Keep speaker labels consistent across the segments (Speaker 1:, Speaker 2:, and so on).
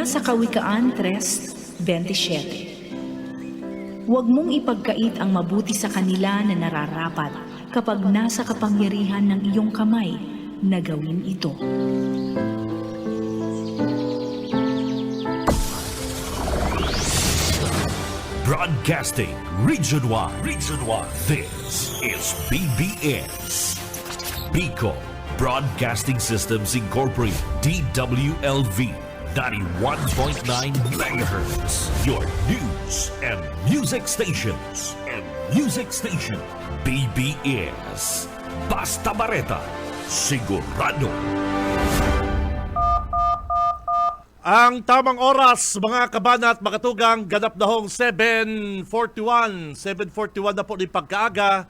Speaker 1: Mula sa Kawikaan 3:27. Huwag mong ipagkait ang mabuti sa kanila na nararapat kapag nasa kapangyarihan ng iyong kamay na gawin ito.
Speaker 2: Broadcasting Region 1. Region 1. This is BBS. Bicol Broadcasting Systems Incorporated. DWLV 91.9 MHz. Your news and music stations. BBS. Basta Bareta. Sigurado.
Speaker 3: Ang tamang oras, mga kabana at makatugang, ganap na hong 7:41. 7:41 na po ni pagkaaga.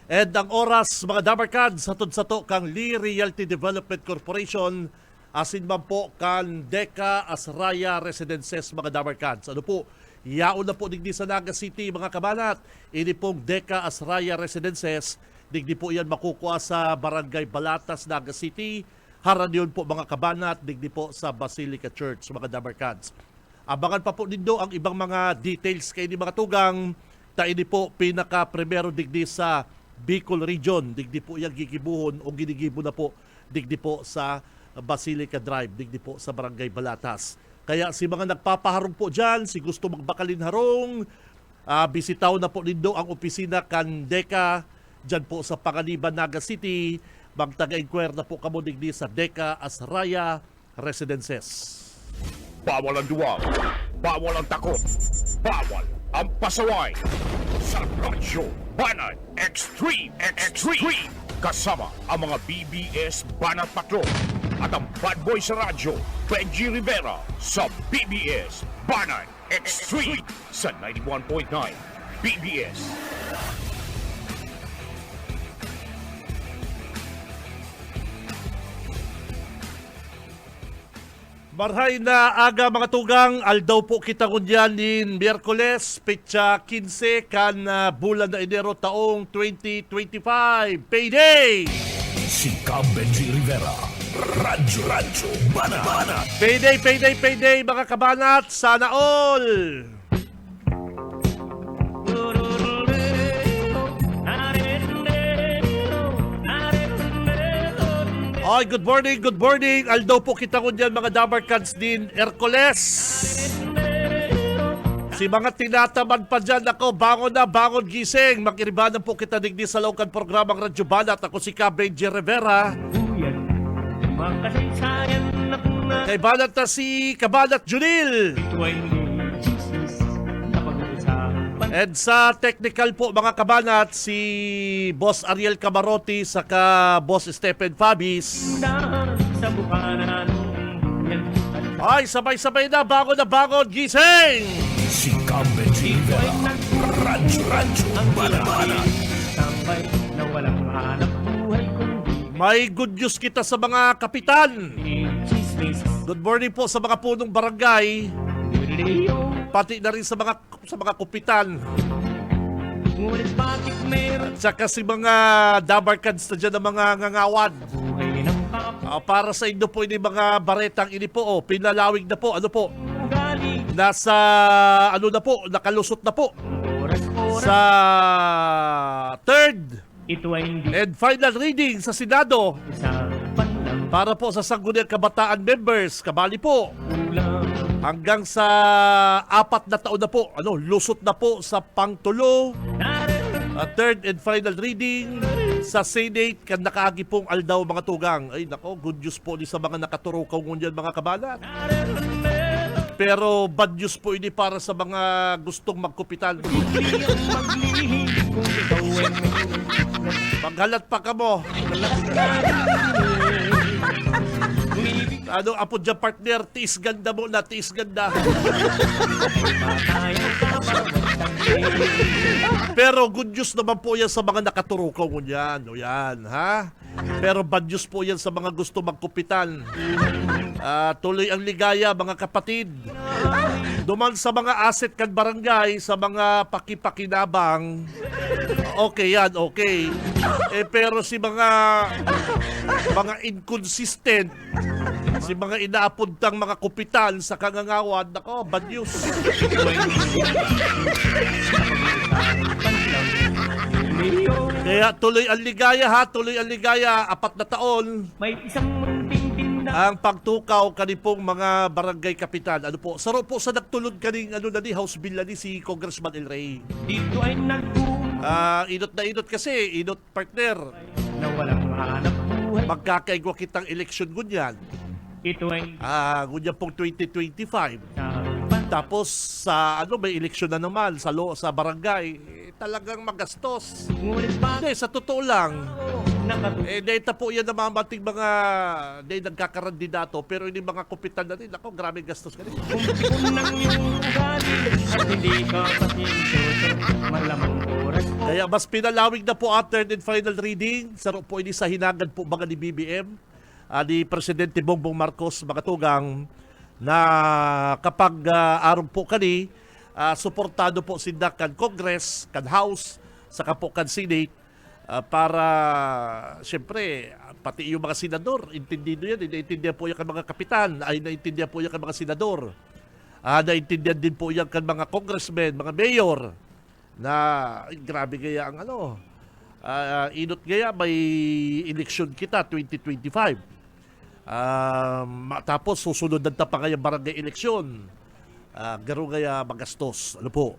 Speaker 3: And ang oras, mga Dabarkads, hatod-sato kang Lee Realty Development Corporation, asin man po kan Deka Asraya Residences, mga Dabarkads. Ano po, yaon na po digdi sa Naga City, mga kabanat. Ini pong Deka Asraya Residences, digdi po yan makukuha sa Barangay Balatas, Naga City. Haran yun po, mga kabanat, digdi po sa Basilica Church, mga Dabarkads. Abangan pa po nindo ang ibang mga details kay ni mga tugang. Taini po pinaka-primero digdi sa Bicol Region, digdi po yung gigibuhon o ginigibo na po digdi po sa Basilica Drive, digdi po sa Barangay Balatas. Kaya si mga nagpapaharong po dyan, si gusto magbakalin harong, bisitaw na po nindo ang opisina kan Deka dyan po sa Panganiban, Naga City. Magtaga-inquire na po kamo digdi sa Deka Asraya Residences.
Speaker 4: Bawal ang duwag, bawal ang takot, bawal ang pasaway. Sa Radyo Banat Extreme kasama ang mga BBS Banat Patrol at ang bad boy sa radyo, Benji Rivera sa BBS Banat Extreme sa 91.9 BBS.
Speaker 3: Marhay na aga, mga tugang, aldaw po kita kunyan in Miyerkules, petsa 15 kan bulan na Enero taong 2025. Payday!
Speaker 2: Si Benji Rivera. Radyo Banat.
Speaker 3: Payday, mga kabanat. Sana all! Ay, good morning. Aldaw po kita ko dyan, mga Dabarkads din, Ercoles. Si mga tinatamad pa dyan, ako, bangon gising. Makiribanan po kita digdi sa laukan programang Radyo Banat. Ako si Benji Rivera. Kay Banat na si Kabanat Junil. And sa technical po, mga kabanat, si Boss Ariel Camarotti saka Boss Stephen Fabis. Ay, sabay-sabay na, bangon, gising!
Speaker 2: Si Benji Rivera. Radyo Banat.
Speaker 3: May good news kita sa mga kapitan. Good morning po sa mga punong barangay. Pati na rin sa mga kupitan. At saka si mga Dabarkads na dyan ng mga ngangawad. Para sa inyo po ini mga baretang ini po, pinalawig na po, nasa, nakalusot na po sa third and final reading sa Senado para po sa Sangguniang Kabataan members, kabali po hanggang sa 4 na taon na po, lusot na po sa pangtulo, third and final reading sa Senate kan nakaagi pong aldaw, mga tugang. Ay nako, good news po ni sa mga nakaturukaw ngunyan, mga kabalat. Pero bad news po ini para sa mga gustong magkupitan. Maghalat pa ka mo. Apo dyan, partner, tiis ganda mo na, tiis ganda. Pero good news naman po yan sa mga nakaturukaw mo yan. O yan, ha? Pero bad news po yan sa mga gusto magkupitan. Tuloy ang ligaya, mga kapatid. Duman sa mga asset kan barangay, sa mga pakipakinabang, okay yan, okay. Pero si mga inconsistent Si mga inaapuntang mga kupitan sa kangangawad, nako, bad news. Kaya tuloy ang ligaya ha, tuloy ang ligaya, 4 na taon
Speaker 5: May isang munting tindahan.
Speaker 3: ang pagtukaw kanipong mga barangay kapitan. Ano po, saro po sa nagtulod kaning ano na ni House Bill na ni si Congressman El Rey.
Speaker 5: Dito ay nagbuhay
Speaker 3: Inot na inot kasi, inot partner.
Speaker 5: na walang hanap buhay.
Speaker 3: Magkakaigwa kitang eleksyon gunyan.
Speaker 5: Ito ay
Speaker 3: Gunyan pong 2025.
Speaker 5: napan.
Speaker 3: Tapos sa may eleksyon na naman sa barangay, talagang magastos.
Speaker 5: Ngunit
Speaker 3: Hindi, sa totoo lang,
Speaker 5: nakatuloy.
Speaker 3: data po yan namamating mga nagkakarandidato, pero hindi mga kupitan na rin. Ako, grabe gastos ka rin.
Speaker 5: Kung nang iyong ugali at hindi ka pasinto, malamang oras po.
Speaker 3: Kaya mas pinalawig na po ang third and final reading. Saro po ini sa hinagan po mga ni BBM, ni Presidente Bongbong Marcos, mga tugang, na kapag araw po kani, suportado po sinda kan Congress, kan House, saka po kan Senate, para siyempre pati yung mga senador, intindihan yan, naintindihan po yan kan mga kapitan, ay naintindihan po yan kan mga senador, naintindihan din po yan kan mga congressmen, mga mayor, na grabe gaya ang inot gaya may eleksyon kita 2025. Tapos susunod na pa kaya barangay eleksyon. Garo kaya magastos. Ano po?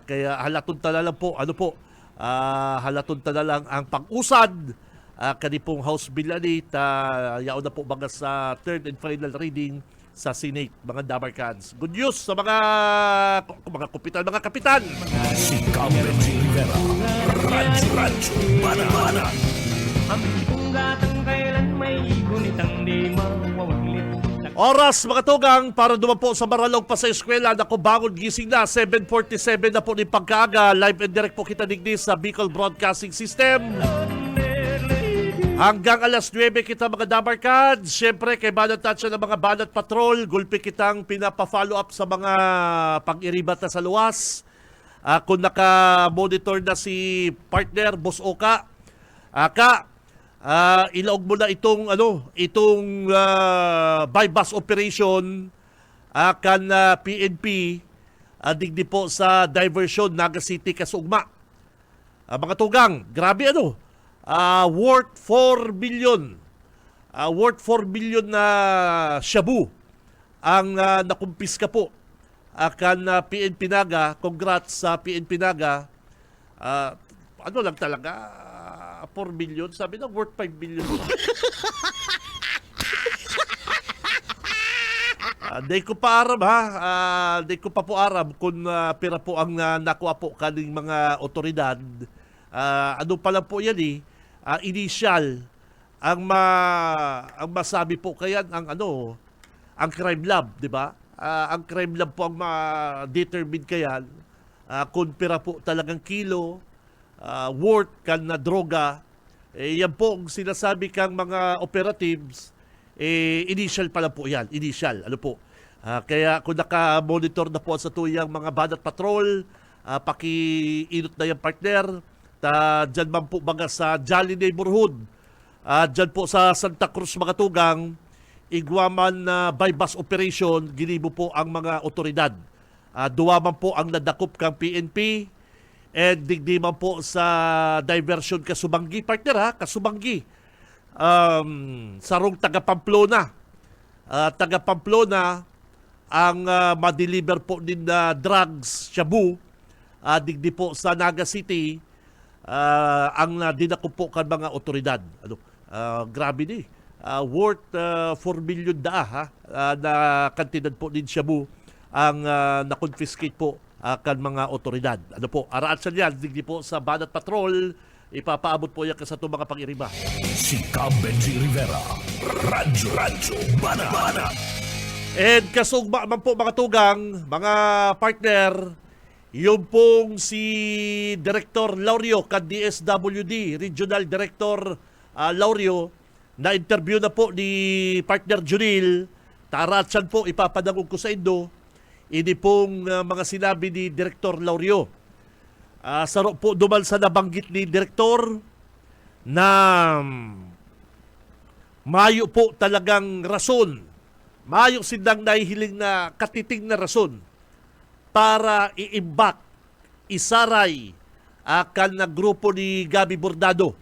Speaker 3: Kaya halaton ta na lang po. Halaton ta na lang ang pag-usad kanipong House Bill ani yaon na po mga sa third and final reading sa Senate, mga Dabarkans. Good news sa mga kupitan, mga kapitan.
Speaker 2: Si Benji Rivera. Radyo Bana.
Speaker 5: Ang punggatang kailan may gunitang di mawawaglit.
Speaker 3: Oras mga tugang para dumapo sa Maralog pa sa eskwela. Naku, bangon gising na. 7:47 na po ni pagkaaga. Live and direct po kita digdi sa Bicol Broadcasting System. Hanggang alas 9 kita mga Dabarkads. Siyempre kay Banat Tatsa ng mga Banat Patrol. Gulpi kitang pinapa-follow up sa mga pag-iribat na sa luwas. Kung naka-monitor na si partner, Boss Oka. Ilaog mo na itong bypass operation kan PNP digdi po sa diversion Naga City Kasugma. Mga tugang, grabe worth 4 billion. Worth 4 billion na shabu ang nakumpiska po kan PNP Naga. Congrats sa PNP Naga. Lang talaga 4 billion, sabi na worth 5 billion. Day ko pa aram day ko pa po aram kung pira po ang nakuha po kaning mga otoridad. Ano pa lang po yan initial ang masabi po kaya ang crime lab, di ba? Ang crime lab po ang ma-determine kaya kung pira po talagang kilo worth kan na droga, yan po ang sinasabi kang mga operatives, initial pa lang po yan, initial, kaya kung naka-monitor na po sa tuyang mga Banat Patrol, paki-inot na yung partner, dyan man po mga sa Jolly Neighborhood, dyan po sa Santa Cruz mga tugang, igwaman na bypass operation, ginibo po ang mga otoridad. Duwaman po ang nadakop kang PNP, and digdiman po sa diversion Kasubanggi, partner Kasubanggi. Sarong taga Pamplona. Taga Pamplona ang ma-deliver po din na drugs, shabu, digdi po sa Naga City, ang dinakop po kan mga otoridad. Grabe ni. Worth 4 billion na kantidad po din shabu ang na-confiscate po kan mga otoridad. Araan sa niyan, digdi po sa Banat Patrol, ipapaabot po yan sa mga pang-iriba.
Speaker 2: Si Benji Rivera. Radyo Bana.
Speaker 3: And kasugma man po mga tugang, mga partner, yung pong si Director Laurio, kan DSWD, Regional Director Laurio, na interview na po ni partner Junil, taratsan po ipapadangog ko sa Indo, ini pong mga sinabi ni Director Laurio. Saro po dumal sa nabanggit ni Director na mayo po talagang rason, mayo sindang nahihiling na katiting na rason para iimbak, isaray akan na grupo ni Gabi Bordado.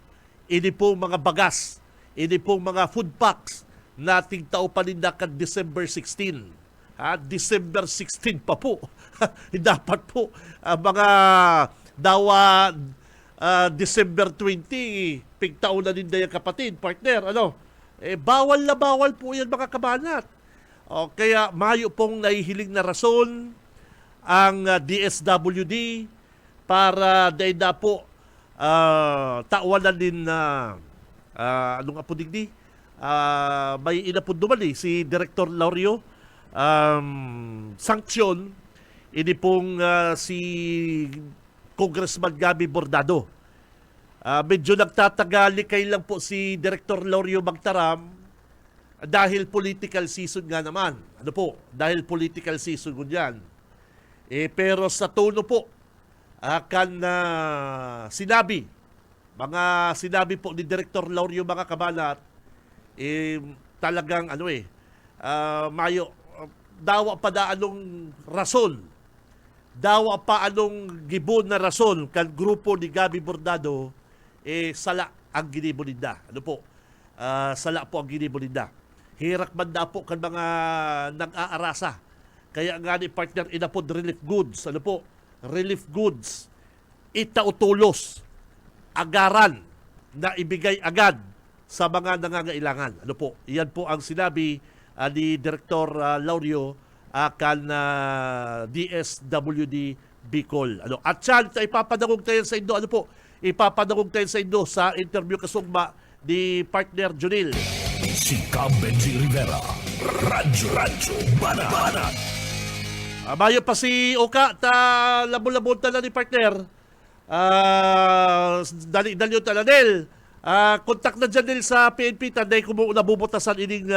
Speaker 3: Ini pong mga bagas, ini pong mga food packs na tigtao pa rin kan December 16. December 16 pa po. Dapat po mga dawa December 20, pigtao na din na yung kapatid, partner. Bawal na bawal po yan mga kabanat. Kaya mayo pong nahihiling na rason ang DSWD para dahil na po tawanan din na ano nga po digdi? May inapod naman si Director Laurio sanksyon ini pong si Congressman Gabi Bordado. Medyo nagtatagali kay lang po si Director Laurio Magtaram dahil political season nga naman. Dahil political season ko yan. Pero sa tono po akan sinabi po ni Director Laurio mga kabanat, talagang mayo dawa pa da anong rason, dawa pa anong gibon na rason kan grupo ni Gabi Bordado, sala ang ginibulinda. Sala po ang ginibulinda. Hirak man da po kan mga nag-aarasa. Kaya nga ni partner inapod relief goods. Relief goods. Itautulos. Agaran na ibigay agad sa mga nangangailangan. Iyan po ang sinabi ni Director Laurio akan DSWD Bicol. At yan, ipapadagog tayo sa Indo. Ipapadagog tayo sa Indo sa interview kasugma ni partner Junil.
Speaker 2: Si Benji Rivera, Radyo Banat.
Speaker 3: Mayo pa si Oka, labo-labon tala ni partner. Dali talanel. Kontak na dyan nil sa PNP, tanday kung nabubutasan ining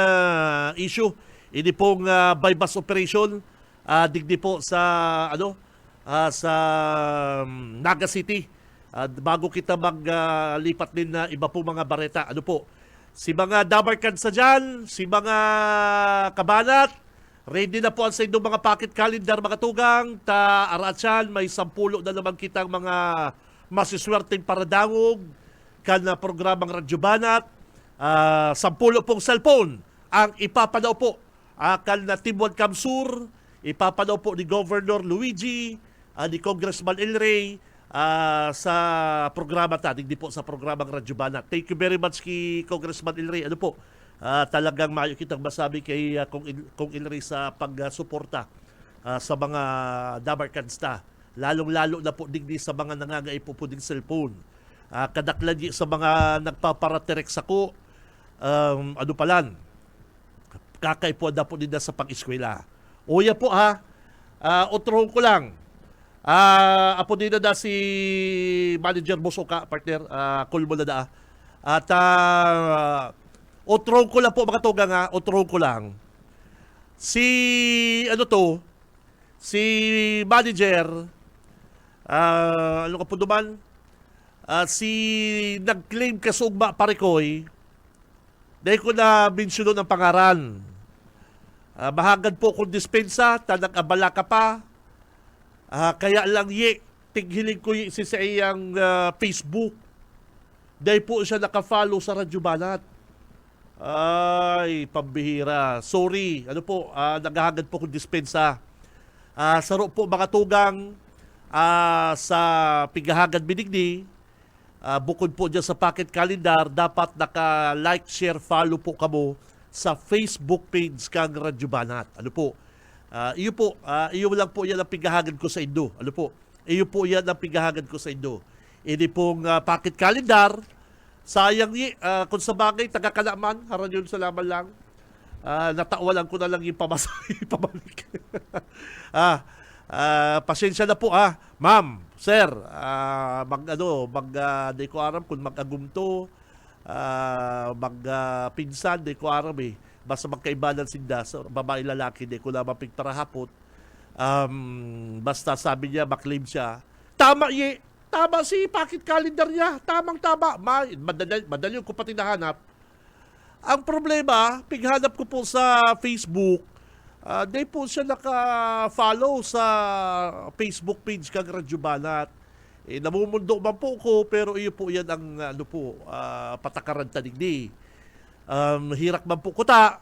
Speaker 3: issue. Ini pong by bus operation, digdi po sa sa Naga City. Bago kita maglipat din na iba po mga bareta. Si mga dabarkan sa dyan, si mga kabanat, ready na po ang sa inyong mga pocket calendar mga tugang. Aratsan, may 10 na naman kitang mga masiswerteng paradangog kan na programang Radyo Banat. 10 pong cellphone ang ipapadaw po kan na Timon Kamsur, ipapadaw po ni Governor Luigi, ni Congressman El Rey sa programa digdi po sa programang Radyo Banat. Thank you very much kay Congressman El Rey. Talagang mayo kitang masabi kay Kong El Rey sa pagsuporta sa mga dabarkansta. Lalong-lalo na po digdi sa mga nangangaipo po ding cellphone. Kadaklan sa mga nagpaparatirek sa ko, kakaipo na po din sa pang-eskwela. Uya po utrohon ko lang. Apo din na si Manager Bosoka, partner, kulmo na da. At utrohon ko lang po mga tugang utrohon ko lang. Si Manager, ano ka po duman? Si nag-claim kasugma parikoy, dahil ko na mentiono ng pangaran. Mahagad po kung dispensa, nag-abala ka pa. Kaya lang tighiling ko si sa iyang Facebook. Dahil po siya nakafollow sa Radyo Banat. Ay, pambihira. Sorry. Naghahagad po kung dispensa. Saro po mga tugang sa pigahagad binigni. Bukod po dyan sa pocket calendar, dapat naka-like, share, follow po kamo sa Facebook page kang Radyo Banat. Iyo lang po yan ang pigahagad ko sa Indo. Iyo po yan ang pigahagad ko sa Indo. Ini pong pocket calendar, sayang kung sa bagay, taga-kalaman, haran yun sa laman lang. Natawalan ko na lang yung pabalik. Pasensya na po ma'am, sir, di ko aram kung mag-agumto, mag-pinsan, di ko aram basta magkaibalan sinda, so, babae lalaki, di ko na mapigtarahapot. Basta sabi niya, maklaim siya, tama si pocket calendar niya, tamang-tama, madali ko pati nahanap. Ang problema, pighanap ko po sa Facebook, di po siya naka-follow sa Facebook page kang Radyo Banat. Namumundo man po ko, pero iyo po yan ang patakaran tanig. Hirak man po kuta,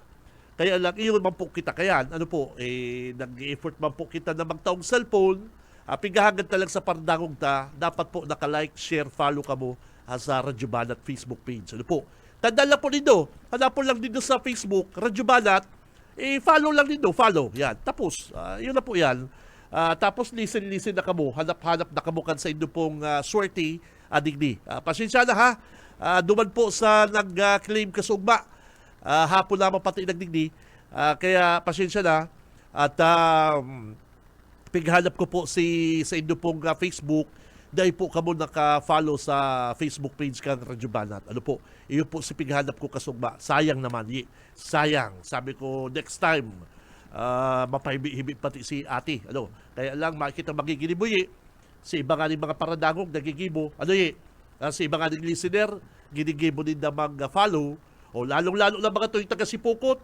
Speaker 3: kaya lang iyo man po kita kayan. Nag-effort man po kita na magtaong cellphone, pigahagad talaga sa pandangog ta, dapat po naka-like, share, follow ka mo sa Radyo Banat Facebook page. Tandaan lang po dito, hanapon lang dito sa Facebook, Radyo Banat, follow lang dito, follow. Yan, tapos, yun na po yan. Tapos listen na kamo, hanap na kamo kan sa inyo pong swerte, adigdi. Pasensya na ha, duman po sa nag-claim kasugba, hapon lamang pati nagdigdi, kaya pasensya na, at pighanap ko po sa inyo pong Facebook, dahil po kamo naka-follow sa Facebook page kang Radyo Banat. Iyo po si pighanap ko kasugba. Sayang naman, sayang. Sabi ko, next time, mapahibi-hibi pati si ate. Kaya lang, makikita magigilibo, si iba nga ni mga paradagong nagigibo. Si iba nga ni listener, ginigibo din na mag-follow. Lalong-lalo na mga ito yung taga-sipukot.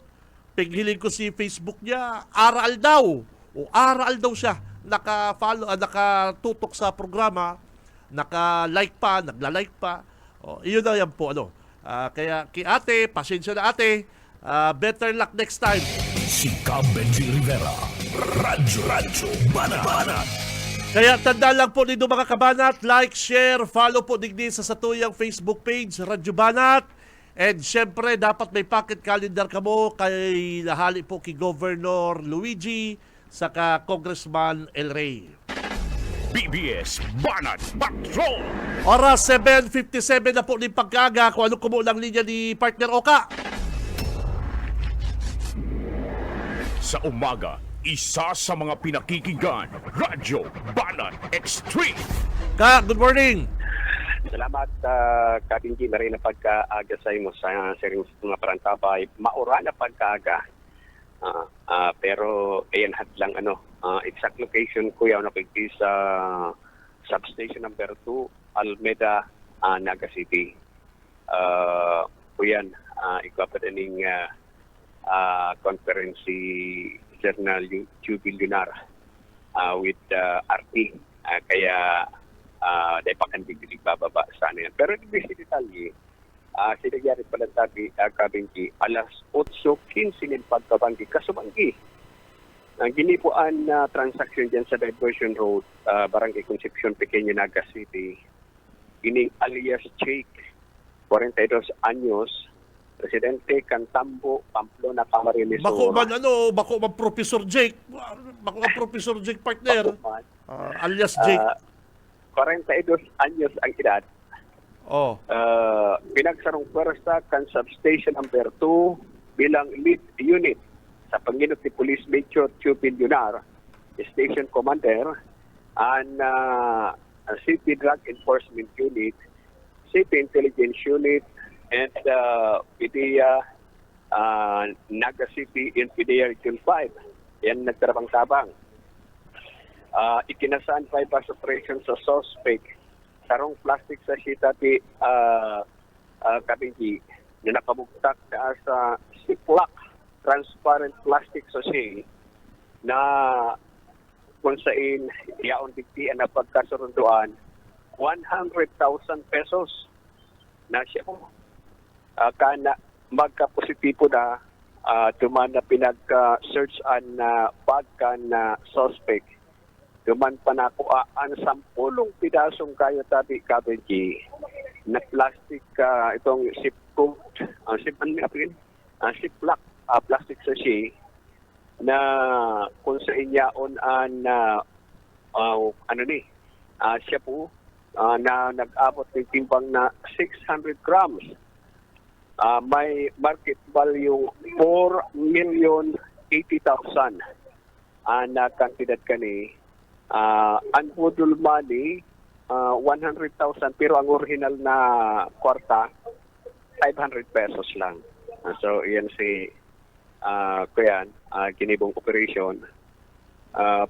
Speaker 3: Pighiling ko si Facebook niya, aral daw. Aral daw siya. Naka-follow, nakatutok sa programa, naka-like pa, nagla-like pa. Iyon na yan po. Kaya kay ate, pasensya na ate, better luck next time.
Speaker 2: Si Cam Benji Rivera, Radyo Banat.
Speaker 3: Kaya tanda lang po dito mga kabanat, like, share, follow po digdi sa satuyang Facebook page, Radyo Banat. And syempre, dapat may pocket calendar ka mo kay nahali po kay Governor Luigi, saka Congressman El Rey.
Speaker 4: BBS Banat Patrol!
Speaker 3: Oras 7:57 na po ni pagkaga. Kung ano kumulang linya ni partner Oka.
Speaker 4: Sa umaga, isa sa mga pinakikinggan, Radyo Banat Extreme.
Speaker 3: Good morning.
Speaker 6: Salamat, Kabinji, maray na pagkaaga sa imo sa series mga parantabay. Maura na pagkaaga. Pero ayan hadlang exact location ko yaw nakikita sa substation number 2 Almeda, Naga City. Kuyan ikaw pa dining conference Journal Jubilunar with RT, kaya dahil pa kan biglig bababa sana yan. Pero hindi si detalye, sinagyari pala tabi Kabinji, alas 8:15 ng pagkabanggi, kasumanggi. Ang ginipuan na transaction dyan sa Diversion Road, Barangay Concepcion, Pequeño, Naga City, ining alias Jake, 42 anyos, Presidente Cantambo, Pamplona, Camarines Sur.
Speaker 3: Bako man Professor Jake. Bako man Professor Jake partner. Alias Jake.
Speaker 6: 42 anyos ang edad. Pinagsarong pwersa kan substation number 2 bilang lead unit sa Panginot ni Police Major Jubilunar, Station Commander, and City Drug Enforcement Unit, City Intelligence Unit, and PDEA Naga City in PDEA Region 5. Yan nagtarabang-tabang. Ikinasaan bypass operation sa suspect sarong plastic sa sitati Kabinji na nakabugtak sa Ziploc transparent plastic sachet na kung saan yaon digdian na pagkasurunduan 100,000 pesos na siya po kana magka-positibo na duman na pinag-search na pagka na suspect. Duman pa na kuaan 10 pidasong kayo tabi Kabinji na plastic itong Ziploc plastic sachet na kung sa inyaon siya po na nag-abot ng timbang na 600 grams. May market value 4,080,000 na kantidad kani. Unbudol money 100,000 pero ang original na kwarta 500 pesos lang. So yan si kuyan kinibong operation.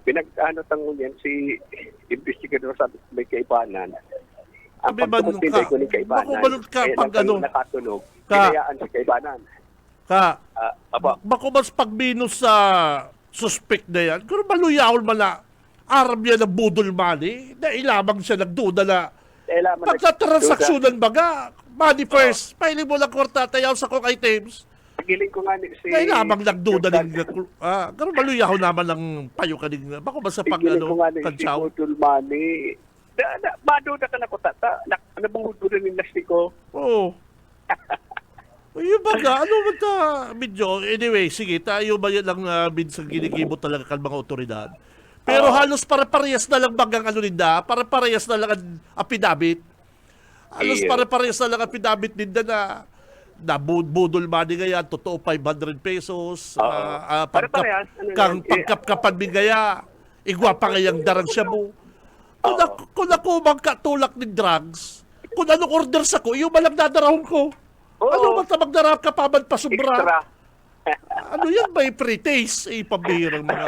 Speaker 6: Pinag-ano tangon yan si investigador sa may kaibanan.
Speaker 3: Bibanong
Speaker 6: pagpupuntinday
Speaker 3: ka.
Speaker 6: ko ni Kaibanan.
Speaker 3: Makubalot ka
Speaker 6: kaya
Speaker 3: pag
Speaker 6: lang
Speaker 3: ano.
Speaker 6: nakatunog,
Speaker 3: Ka.
Speaker 6: hinayaan si Kaibanan.
Speaker 3: Ka,
Speaker 6: Aba,
Speaker 3: bako mas pagbinos sa suspect na yan, kung maluyahol man na Arab yan ng budol money, na ilamang siya nagduda na pagtatransaksyonan baga, money first, pahiling mo lang kwarta, tayaw sa kong items,
Speaker 6: Pagiling ko nga ni si...
Speaker 3: na ilamang nagduda ng, kung maluyahol naman ng payo ka din, bako ba sa pag,
Speaker 6: Pagiling ko nga ni si
Speaker 3: kansyaw?
Speaker 6: Budol Mani. Maduda ka na ko, tata. Nabungudo rin yung lasti ko.
Speaker 3: Oo. Yung baga, ano ba ta, medyo, anyway, sige, tayo ba yan ang minsang ginikibot talaga kan mga otoridad. Pero halos para-parehas na lang bagang ano ninda, para-parehas na lang ang affidavit. Halos
Speaker 6: Iyo.
Speaker 3: para-parehas na lang ang affidavit ninda na budol money ngayon, totoo 500 pesos.
Speaker 6: Para-parehas, ano
Speaker 3: Kang
Speaker 6: yan,
Speaker 3: pagkapkapan din gaya, igwa pa ngayang darang siya mo. Kung ako magkatulak ng drugs, kung anong order sa ko, yung malang dadarahon ko.
Speaker 6: Oo.
Speaker 3: Ano ba tabagdarap ka pa man pasubra?
Speaker 6: Extra.
Speaker 3: Ano yan ba yung pre-taste? Pambihirang mga...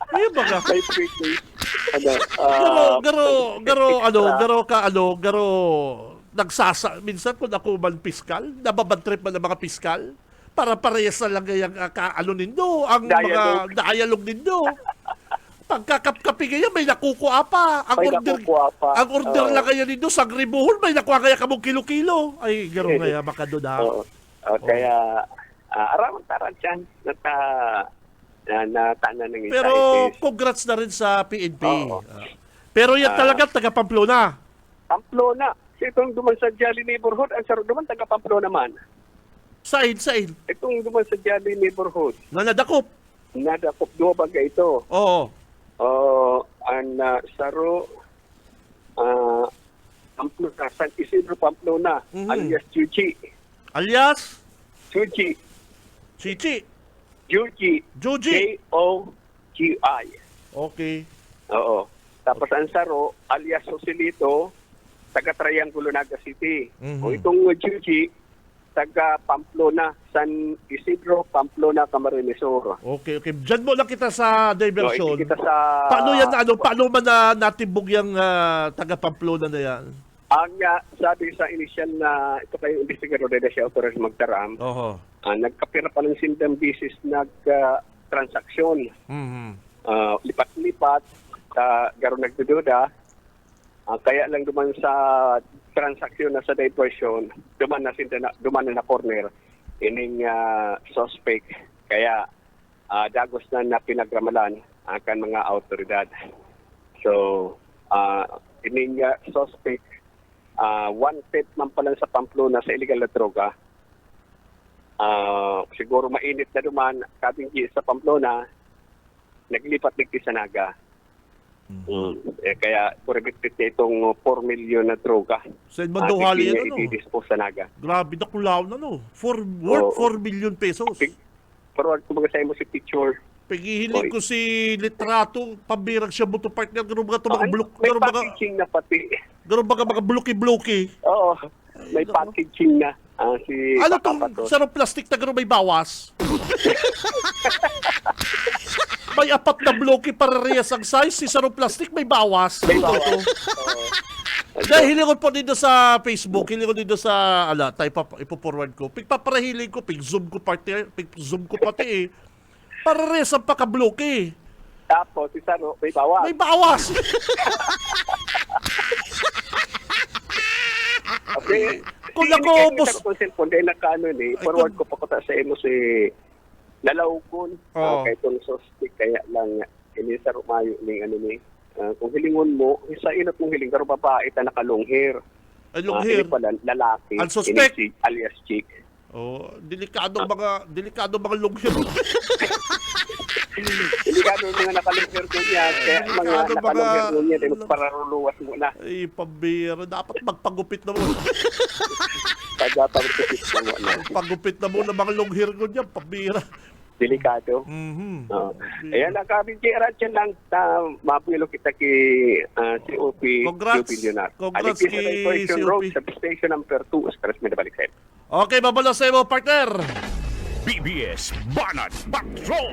Speaker 3: Ayun ba nga?
Speaker 6: May pretty.
Speaker 3: Garo, minsan kung ako man piskal, nababantrip man ng mga piskal, para parehas na lang yung nindo, ang
Speaker 6: Dialogue.
Speaker 3: mga dialogue nindo. Pagkakapkapi kaya may nakukuha pa.
Speaker 6: May nakukuha pa.
Speaker 3: Ang order lang kaya nindo, sa gribuhol, may nakuha kaya kamong kilo-kilo. Ay, garo kaya makadoda.
Speaker 6: Oo. Kaya, aramang taran dyan na tanan ng
Speaker 3: Pero
Speaker 6: insights.
Speaker 3: congrats na rin sa PNP.
Speaker 6: Oo.
Speaker 3: Pero yan talaga taga Pamplona.
Speaker 6: Pamplona. Itong duman sa Jolly Neighborhood, ang sarap duman, taga Pamplona naman.
Speaker 3: Sain.
Speaker 6: Itong duman sa Jolly Neighborhood,
Speaker 3: Nanadakop.
Speaker 6: nadakop duwa baga ito.
Speaker 3: Oo.
Speaker 6: Ang Saro, Pamplona, San Isidro Pamplona,
Speaker 3: Mhm.
Speaker 6: alias Chuchi.
Speaker 3: Alias,
Speaker 6: Chuchi.
Speaker 3: Chichi.
Speaker 6: Juji.
Speaker 3: Juji.
Speaker 6: Jogi.
Speaker 3: Okay.
Speaker 6: Oo. Tapos ang Saro, alias Joselito, taga Triangulo, Naga City.
Speaker 3: Mhm.
Speaker 6: O itong Juji, taga Pamplona, San Isidro, Pamplona, Camarines Sur.
Speaker 3: Okay. Diyan mo lang kita sa diversion.
Speaker 6: So, kita sa...
Speaker 3: Paano man na natibog yung taga Pamplona na yan?
Speaker 6: Ang sabi sa initial na ito kayong investigador na siya autorized magtaram,
Speaker 3: Oho.
Speaker 6: nagkapira pa ng sindang bisis transaksyon.
Speaker 3: Mhm.
Speaker 6: Lipat-lipat, garo nagdududa, kaya lang duman sa transaksyon na sa diversion, duman na corner, ining suspect. Kaya dagos na pinagramalan ang mga autoridad. So, ining suspect, wanted man pa lang sa Pamplona sa illegal na droga. Siguro mainit na duman, kabinggi sa Pamplona, naglipat digti sa Naga. Kaya kuribit itong 4 million na droga.
Speaker 3: Saan man daw hali yan, ano?
Speaker 6: I-dispose sa Naga.
Speaker 3: Grabe na kulaw na, no? Worth 4 million pesos.
Speaker 6: Forward ko mga sa mo si picture.
Speaker 3: Pagihiling ko si litrato, pambirag siya buto partner, gano'n mga ito mga blok,
Speaker 6: May
Speaker 3: gano'n mga,
Speaker 6: packaging na pati.
Speaker 3: gano'n mga bloki-bloki.
Speaker 6: Oo. May packaging na. Si
Speaker 3: Ano
Speaker 6: Baka
Speaker 3: tong
Speaker 6: Patos.
Speaker 3: sarong plastic na gano'n may bawas? May 4 na bloki para reyes ang size, si sarong plastic may bawas.
Speaker 6: May bawas.
Speaker 3: Ito. Dahil hilingon po dito sa Facebook, hilingon dito sa, ipo-forward ko. Pagpaparahiling ko, pig-zoom ko pati eh. Para reyes ang paka-bloki.
Speaker 6: Tapos, si Saro, may bawas.
Speaker 3: May bawas!
Speaker 6: Okay.
Speaker 3: Kung ako, boss-
Speaker 6: Kung cellphone, dahil nakaano ni, forward ko pa ko sa imo si Lalawkon.
Speaker 3: Oo.
Speaker 6: Kay itong suspect, kaya lang, ini Saro mayo ni ano ni. Kung hilingon mo, sa inot mong hiling, pero babae ta naka-long hair.
Speaker 3: Ay, long hair.
Speaker 6: Ini pala, lalaki.
Speaker 3: Ang suspect?
Speaker 6: Ini si alias chick.
Speaker 3: Oh, delikadong mga long hair.
Speaker 6: Hindi ka doon mga nakalong hair ko niya. Kaya mga
Speaker 3: Delikado
Speaker 6: nakalong hair ko niya,
Speaker 3: mga-
Speaker 6: pararuluwas mo na.
Speaker 3: Ay, pambira. Dapat magpagupit na mo.
Speaker 6: Pagkapagpapit mo na.
Speaker 3: Pagupit na mo ng mga long hair ko niya. Pambira.
Speaker 6: Delikado.
Speaker 3: Mhm.
Speaker 6: Oo. Ayan lang kami, Gerard, yan lang. Mapilo kita kay COP
Speaker 3: Congrats.
Speaker 6: Billionaire.
Speaker 3: Congrats
Speaker 6: Alipis
Speaker 3: kay
Speaker 6: na Diversion
Speaker 3: COP.
Speaker 6: Road, substation number 2, Express Medabalik Side.
Speaker 3: Okay, babala sa iyo, partner.
Speaker 4: BBS Banat Patrol.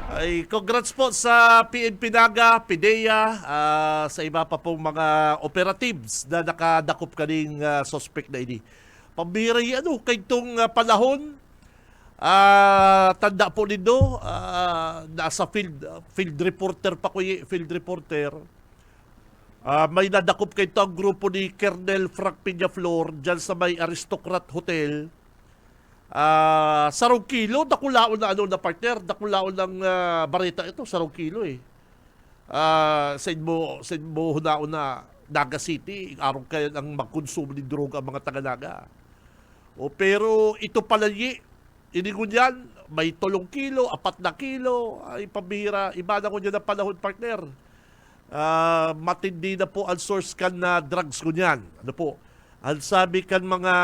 Speaker 3: Ay, congrats po sa PNP Naga, PIDEA, sa iba pa pong mga operatives na nakadakop kaning suspect na ini. Pambira ano, kay itong panahon, tanda po nindo, nasa field reporter pa ko field reporter. May nadakop kay ito ang grupo ni Colonel Frank Peñaflor dyan sa may Aristocrat Hotel. Sarong kilo, dakulaon na ano na partner, dakulaon ng barita ito, sarong kilo eh. Sa mo hunaon na Naga City, araw kayo ang magkonsumo ni droga ang mga taga-Naga. Pero ito pala inigon yan, may 3 kilo, 4 na kilo, ay pambihira, iba na ko dyan ang panahon partner. Matindi na po ang source kan na drugs ko niyan. Ano po? Ang sabi kan mga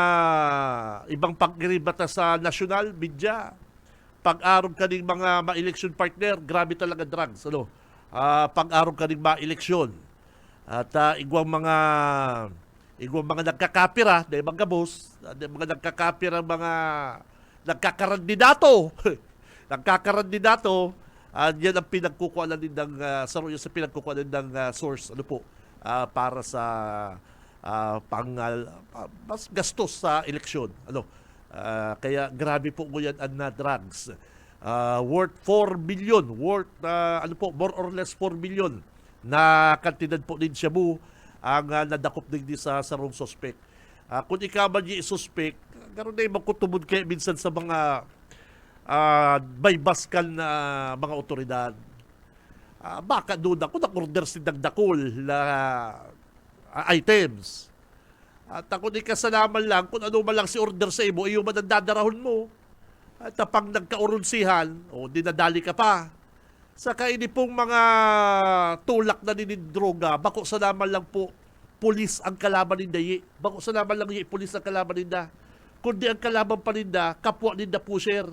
Speaker 3: ibang pagkiribata sa national media, pag-araw kaning mga ma-election partner, grabe talaga drugs. Ano? Pag-araw kaning ma-election. At igwang mga nagkakapira, na ibang gabos, mga nagkakapira, mga nagkakarandidato. Nagkakarandidato, yan ang pinagkukuhanan din ng sa pinagkukuhanan ng source. Ano po? Para sa mas gastos sa eleksyon. Ano? Kaya grabe po yan ang drugs. Worth 4 billion, ano po, more or less 4 billion na kantidad po din Shabu ang nadakop din sa sarong suspect. Kung ikaw man yung suspect, ganoon na yung magkutubod kayo minsan sa mga baybaskal na mga otoridad. Baka doon ako na-order si Dagdakol na items. At ako di kasalaman lang kung ano man lang si order sa imo, iyo man ang dadarahon mo. At pag nagkaurunsihan, dinadali ka pa. Saka ini pong mga tulak na droga, bako sa naman lang po, pulis ang kalaban ninda. Bako sa naman lang pulis ang kalaban ninda. Kundi ang kalaban pa ninda, kapwa ninda pusher.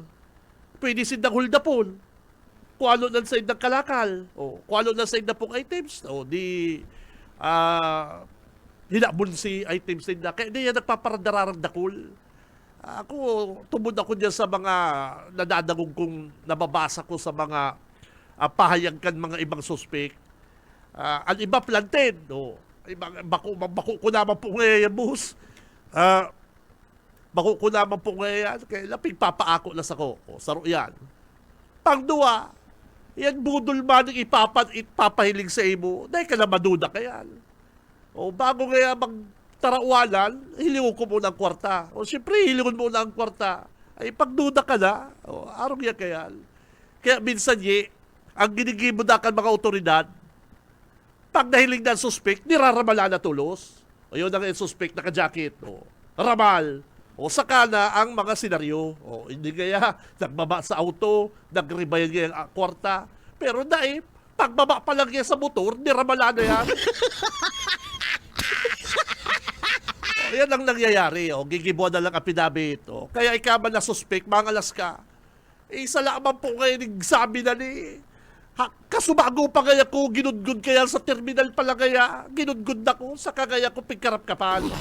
Speaker 3: Pwede sindang huldapon. Kung ano lang sa indang kalakal. Kung ano lang sa indang pong items. Hinabon si items nila. Kaya hindi yan nagpaparandararang dakol. Ako, tubod ako dyan sa mga nadadagong kong nababasa ko sa mga pahayagkan mga ibang suspect. Ang iba planted. Bako ko naman po ngayon, boss. Bako ko naman po ngayon. Kaya lapig papaako na sa ko. Saro yan. Pangduwa, yan budol man ng ipapahiling sa imo. Dahil ka na maduda ka yan. Bago kaya magtarawalan, hiliw ko muna ang kwarta. Siyempre, hiliwan mo na ang kwarta. Ay, pagduda ka na, arong yan kaya. Kaya minsan, ang ginigibudakan mga otoridad, pag nahiling na ang suspect, niraramala na tulos. Yun ang suspect, naka-jacket. Ramal. Saka na ang mga senaryo. Hindi kaya, nagbaba sa auto, nagribayan niya ang kwarta. Pero dahil, pagbaba pa lang niya sa motor, niramala na yan. Yan ang nangyayari. Gigibuan na lang apidabit. Kaya ikaw man na suspect, mangalas ka. Isa lamang po kayo nagsabi na ni, kasubago pa kaya ko, ginudgud kaya sa terminal pala kaya, ginudgud na ko, sa kagaya ko pigkarap-kapan.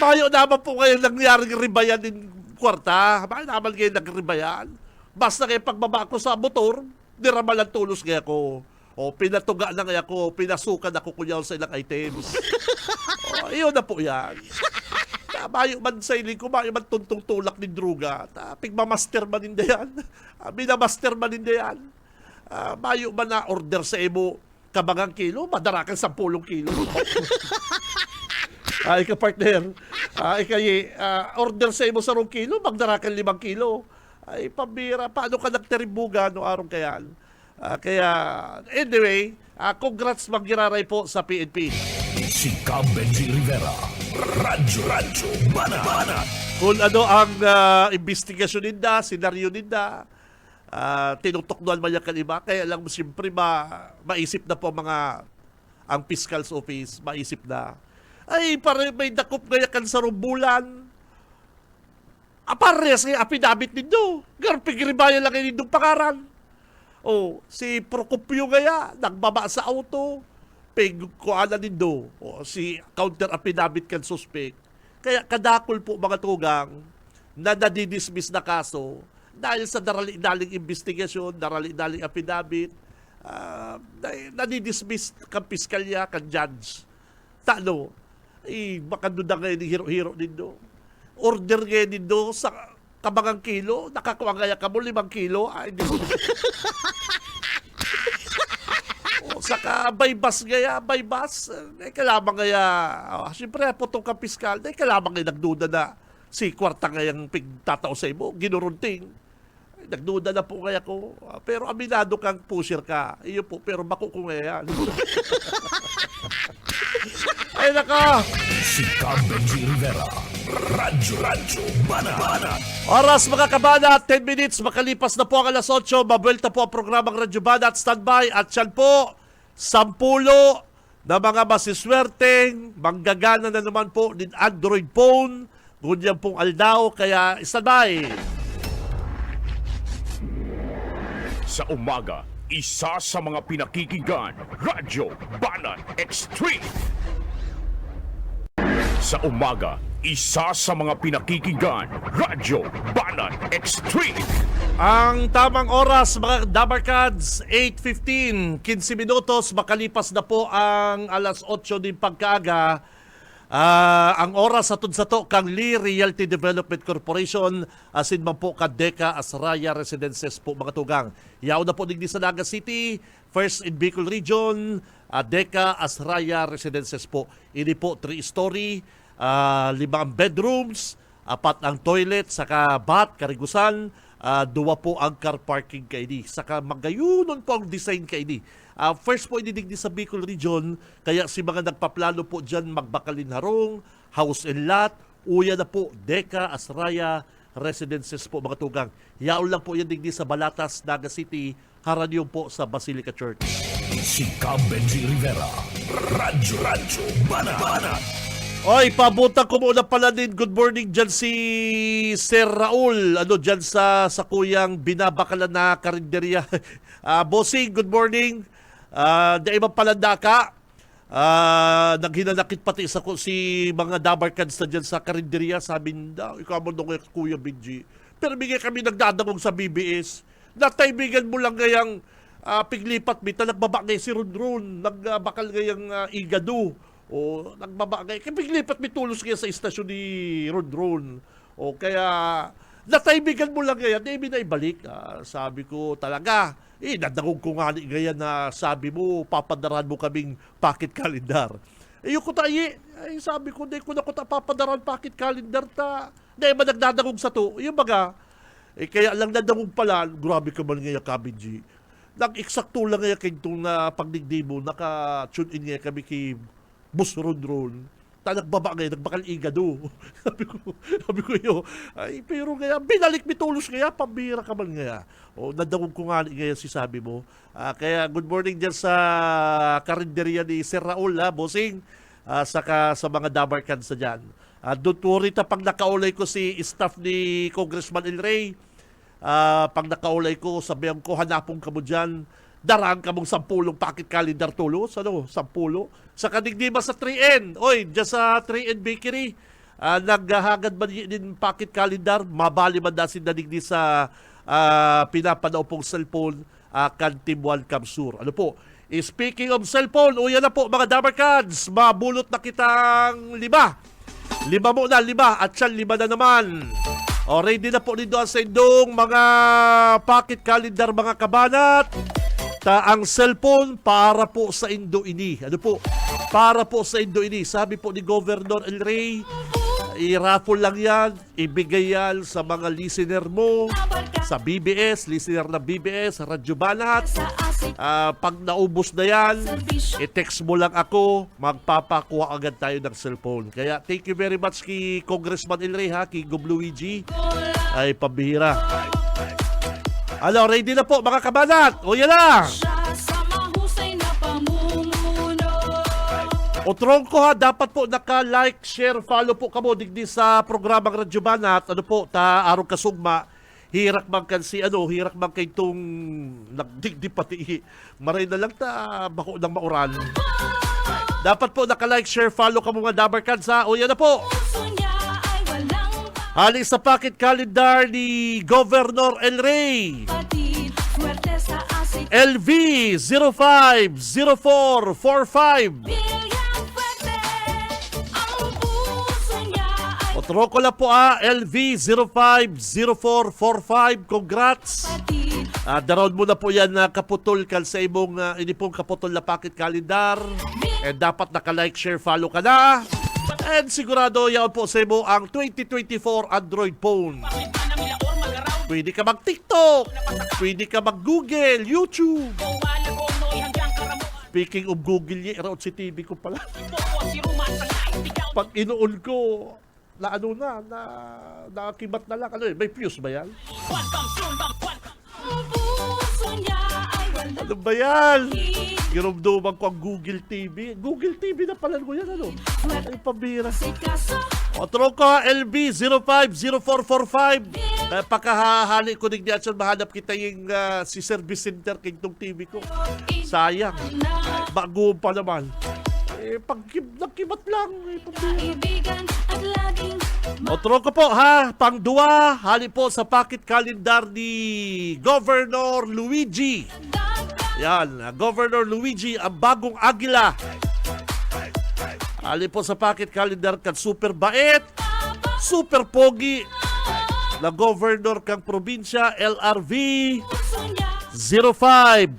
Speaker 3: Mayo naman po kayo nangyaring ribayan din kwarta. Mayo naman kayo nagribayan. Basta kayo pagbaba ko sa motor, niramalan tulos kaya ko. Pinatuga na kaya ko, pinasukan ako kunyaw sa ilang items. Iyon na po yan. Mayo man sa iling ko, mayo man tuntong tulak ni droga. Pigmamaster man ninda yan. Binamaster man ninda yan. Mayo man na order sa imo kabangang kilo, madarakan 10 kilo. Ay ka partner, order sa imo 10 kilo, magdarakan 5 kilo. Ay pambira, paano ka nagteribuga no arong kayan? Kaya, anyway, congrats magiraray po sa PNP.
Speaker 2: Si Cab Benji Rivera, Radyo Banat.
Speaker 3: Kung ano ang investigasyon ninda, senaryo ninda, tinutokdoan man yan kanima, kaya lang siyempre maisip na po ang Fiscal's Office, maisip na. Ay, pare may dakop ngaya kan sa rumbulan. Apares kaya apidabit ninyo. Garpigribayan lang kayo nindong pangaran. Si Procopio kaya, nagbaba sa auto, kuana nindo, si counter affidavit kan suspect. Kaya kadakol po mga tugang na nadidismiss na kaso, dahil sa darali-daling investigasyon, darali-daling affidavit, nadidismiss kang piskalya, kang judge. Tano, baka doon na ngayon hiro-hiro nindo. Order ngayon nindo sa kabangang kilo, nakakuha kaya ka mo 5 kilo, hindi mo. Saka baybas gaya, baybas. Kalamang gaya, siyempre putong ka piskal, kalamang gaya nagduda na si kwarta ngayang pigtatao sa imo, ginurunting. Nagduda na po kaya ko. Pero aminado kang pusher ka. Iyo po, pero bako ko ngayon. Ay naka!
Speaker 2: Si Benji Rivera. Radyo Banat.
Speaker 3: Oras mga kabanat, 10 minutes, makalipas na po ang alas 8, mabuelta po ang programang Radyo Banat, standby, at yan po, 10 na mga masiswerteng, manggagana na naman po din Android phone, ngunyan pong aldaw, kaya standby.
Speaker 4: Sa umaga, isa sa mga pinakikinggan, Radyo Banat Extreme. Sa umaga, isa sa mga pinakikinggan, Radyo Banat Extreme.
Speaker 3: Ang tamang oras mga Dabarkads, 8:15, 15 minutos, makalipas na po ang alas 8 din pagkaaga. Ang oras atod sa to kang Lee Realty Development Corporation, asin man po ka Deca Asraya Residences po mga tugang. Yaw na po digdi sa Naga City, first in Bicol Region, Deca Asraya Residences po. Ini po 3-story, 5 bedrooms, 4 ang toilet, saka bath, karigusan, 2 po ang car parking kaini. Saka magayunon po ang design kaini. First po inidigdi sa Bicol Region, kaya si mga nagpaplano po dyan magbakalin harong, house and lot, uya na po, Deca Asraya Residences po mga tugang. Yaon lang po yan digdi sa Balatas, Naga City, haranyo po sa Basilica Church.
Speaker 2: Si Benji Rivera. Radyo Banat.
Speaker 3: Oy, pabutan ko muna pala din. Good morning dyan si Sir Raul. Dyan sa kuyang binabakalan na karinderya. Bossing, good morning. Di ba pala ka? Naghinanakit pati si mga Dabarkads na dyan sa karinderya. Sabi na, ikaw mo nung Kuya Benji. Pero bigay kami nagdadagong sa BBS. Nataybigan mo lang ngayang piglipat mita. Nagbaba ngayon si Rundrun. Nagbakal ngayang Igado. O nagbaba ngayon. Piglipat may tulos ngayon sa istasyon ni Rundrun. O kaya nataybigan mo lang ngayon. Di na ibalik. Sabi ko talaga. Nadagog ko nga ngayon na sabi mo, papadaran mo kaming pocket calendar. Yung ko tayo, sabi ko, hindi ko na ko papadaran pocket calendar ta. Hindi ba nagdadagog sa to? Yung baga, kaya lang nadagog pala, grabe ka man ngayon, Kabinji. Nag-eksakto lang ngayon kayo itong pagdigdi mo, naka-tune in ngayon kami kay Bus Rundron. Nagbaba ngayon, nagbakal Igado. sabi ko yun, pero kaya, binalik mi tulos kaya, pambira ka man kaya. O, nadagog ko nga ngayon si sabi mo. Kaya, good morning dyan sa karinderya ni Sir Raul, bossing, saka sa mga Dabarkads na dyan. Doon po rin pag nakaulay ko si staff ni Congressman El Rey, pag nakaulay ko, sabihan ko, hanapong ka mo dyan, darang ka mong 10 packet calendar tulos, 10. Sa kadigdima sa 3N, oy, dyan sa 3N Bakery, naghahagad man din packet calendar, mabali man dasin nadigdi sa pinapanaw pong cellphone, kan Team 1 Kamsur. Ano po, speaking of cellphone, uyan na po mga Dabarkads, mabulot na kitang 5. 5 muna, 5, at siya 5 na naman. O, ready na po nito sa indong mga pocket calendar mga kabanat. Ang cellphone para po sa Indo ini. Ano po? Para po sa Indo ini. Sabi po ni Governor El Rey, i-raffle lang yan, ibigay yan sa mga listener mo, sa BBS, listener na BBS, Radyo Banat. Pag naubos na yan, i-text mo lang ako, magpapakuha agad tayo ng cellphone. Kaya thank you very much kay Congressman El Rey, kay Gobluigi. Ay, pabihira. Ready na po mga kabanat. O yan na. O trongko dapat po naka-like, share, follow po kamo digdi sa programang Radyo Banat. Ano po, arong kasugma, hirak man kan si hirak man kay itong nagdigdi pati. Maray na lang bako ng mauran. Dapat po naka-like, share, follow kamo mga Dabarkads, O yan na po. Hali sa pocket calendar ni Governor El Rey.
Speaker 1: Kapatid, swerte sa asik.
Speaker 3: LV 050445.
Speaker 1: Bilyang swerte, ang puso niya ay
Speaker 3: Otrokola po LV 050445. Congrats.
Speaker 1: kapatid.
Speaker 3: Daron mo na po yan na kaputol kal sa imong ini pong kaputol na pocket calendar. And dapat naka-like, share, follow ka na. And sigurado yan po sa imo ang 2024 Android phone. Pwede ka mag-TikTok, pwede ka mag-Google, YouTube. Speaking of Google, raot si TV ko pala. Pag inuon ko, na ano na nakakibat na lang. Ano may fuse ba yan?
Speaker 1: Ang puso niya ay walang
Speaker 3: Ano ba yan? Girumduman ko ang Google TV. Google TV na pala ko yan, ano? Ay, pambira.
Speaker 1: sikaso.
Speaker 3: Otro ko, LB 050445. Pakahahali ko din diyan mahanap kita yung si service center king tong TV ko. Sayang. Bago pa naman. Pag nagkibat lang. Pambira.
Speaker 1: Kaibigan at laging
Speaker 3: Otro ko po pang-2, hali po sa pocket calendar ni Governor Luigi. Yan, Governor Luigi, ang bagong agila. Hali po sa pocket calendar kan super bait, super pogi na Governor kang probinsya, LRV
Speaker 1: puso niya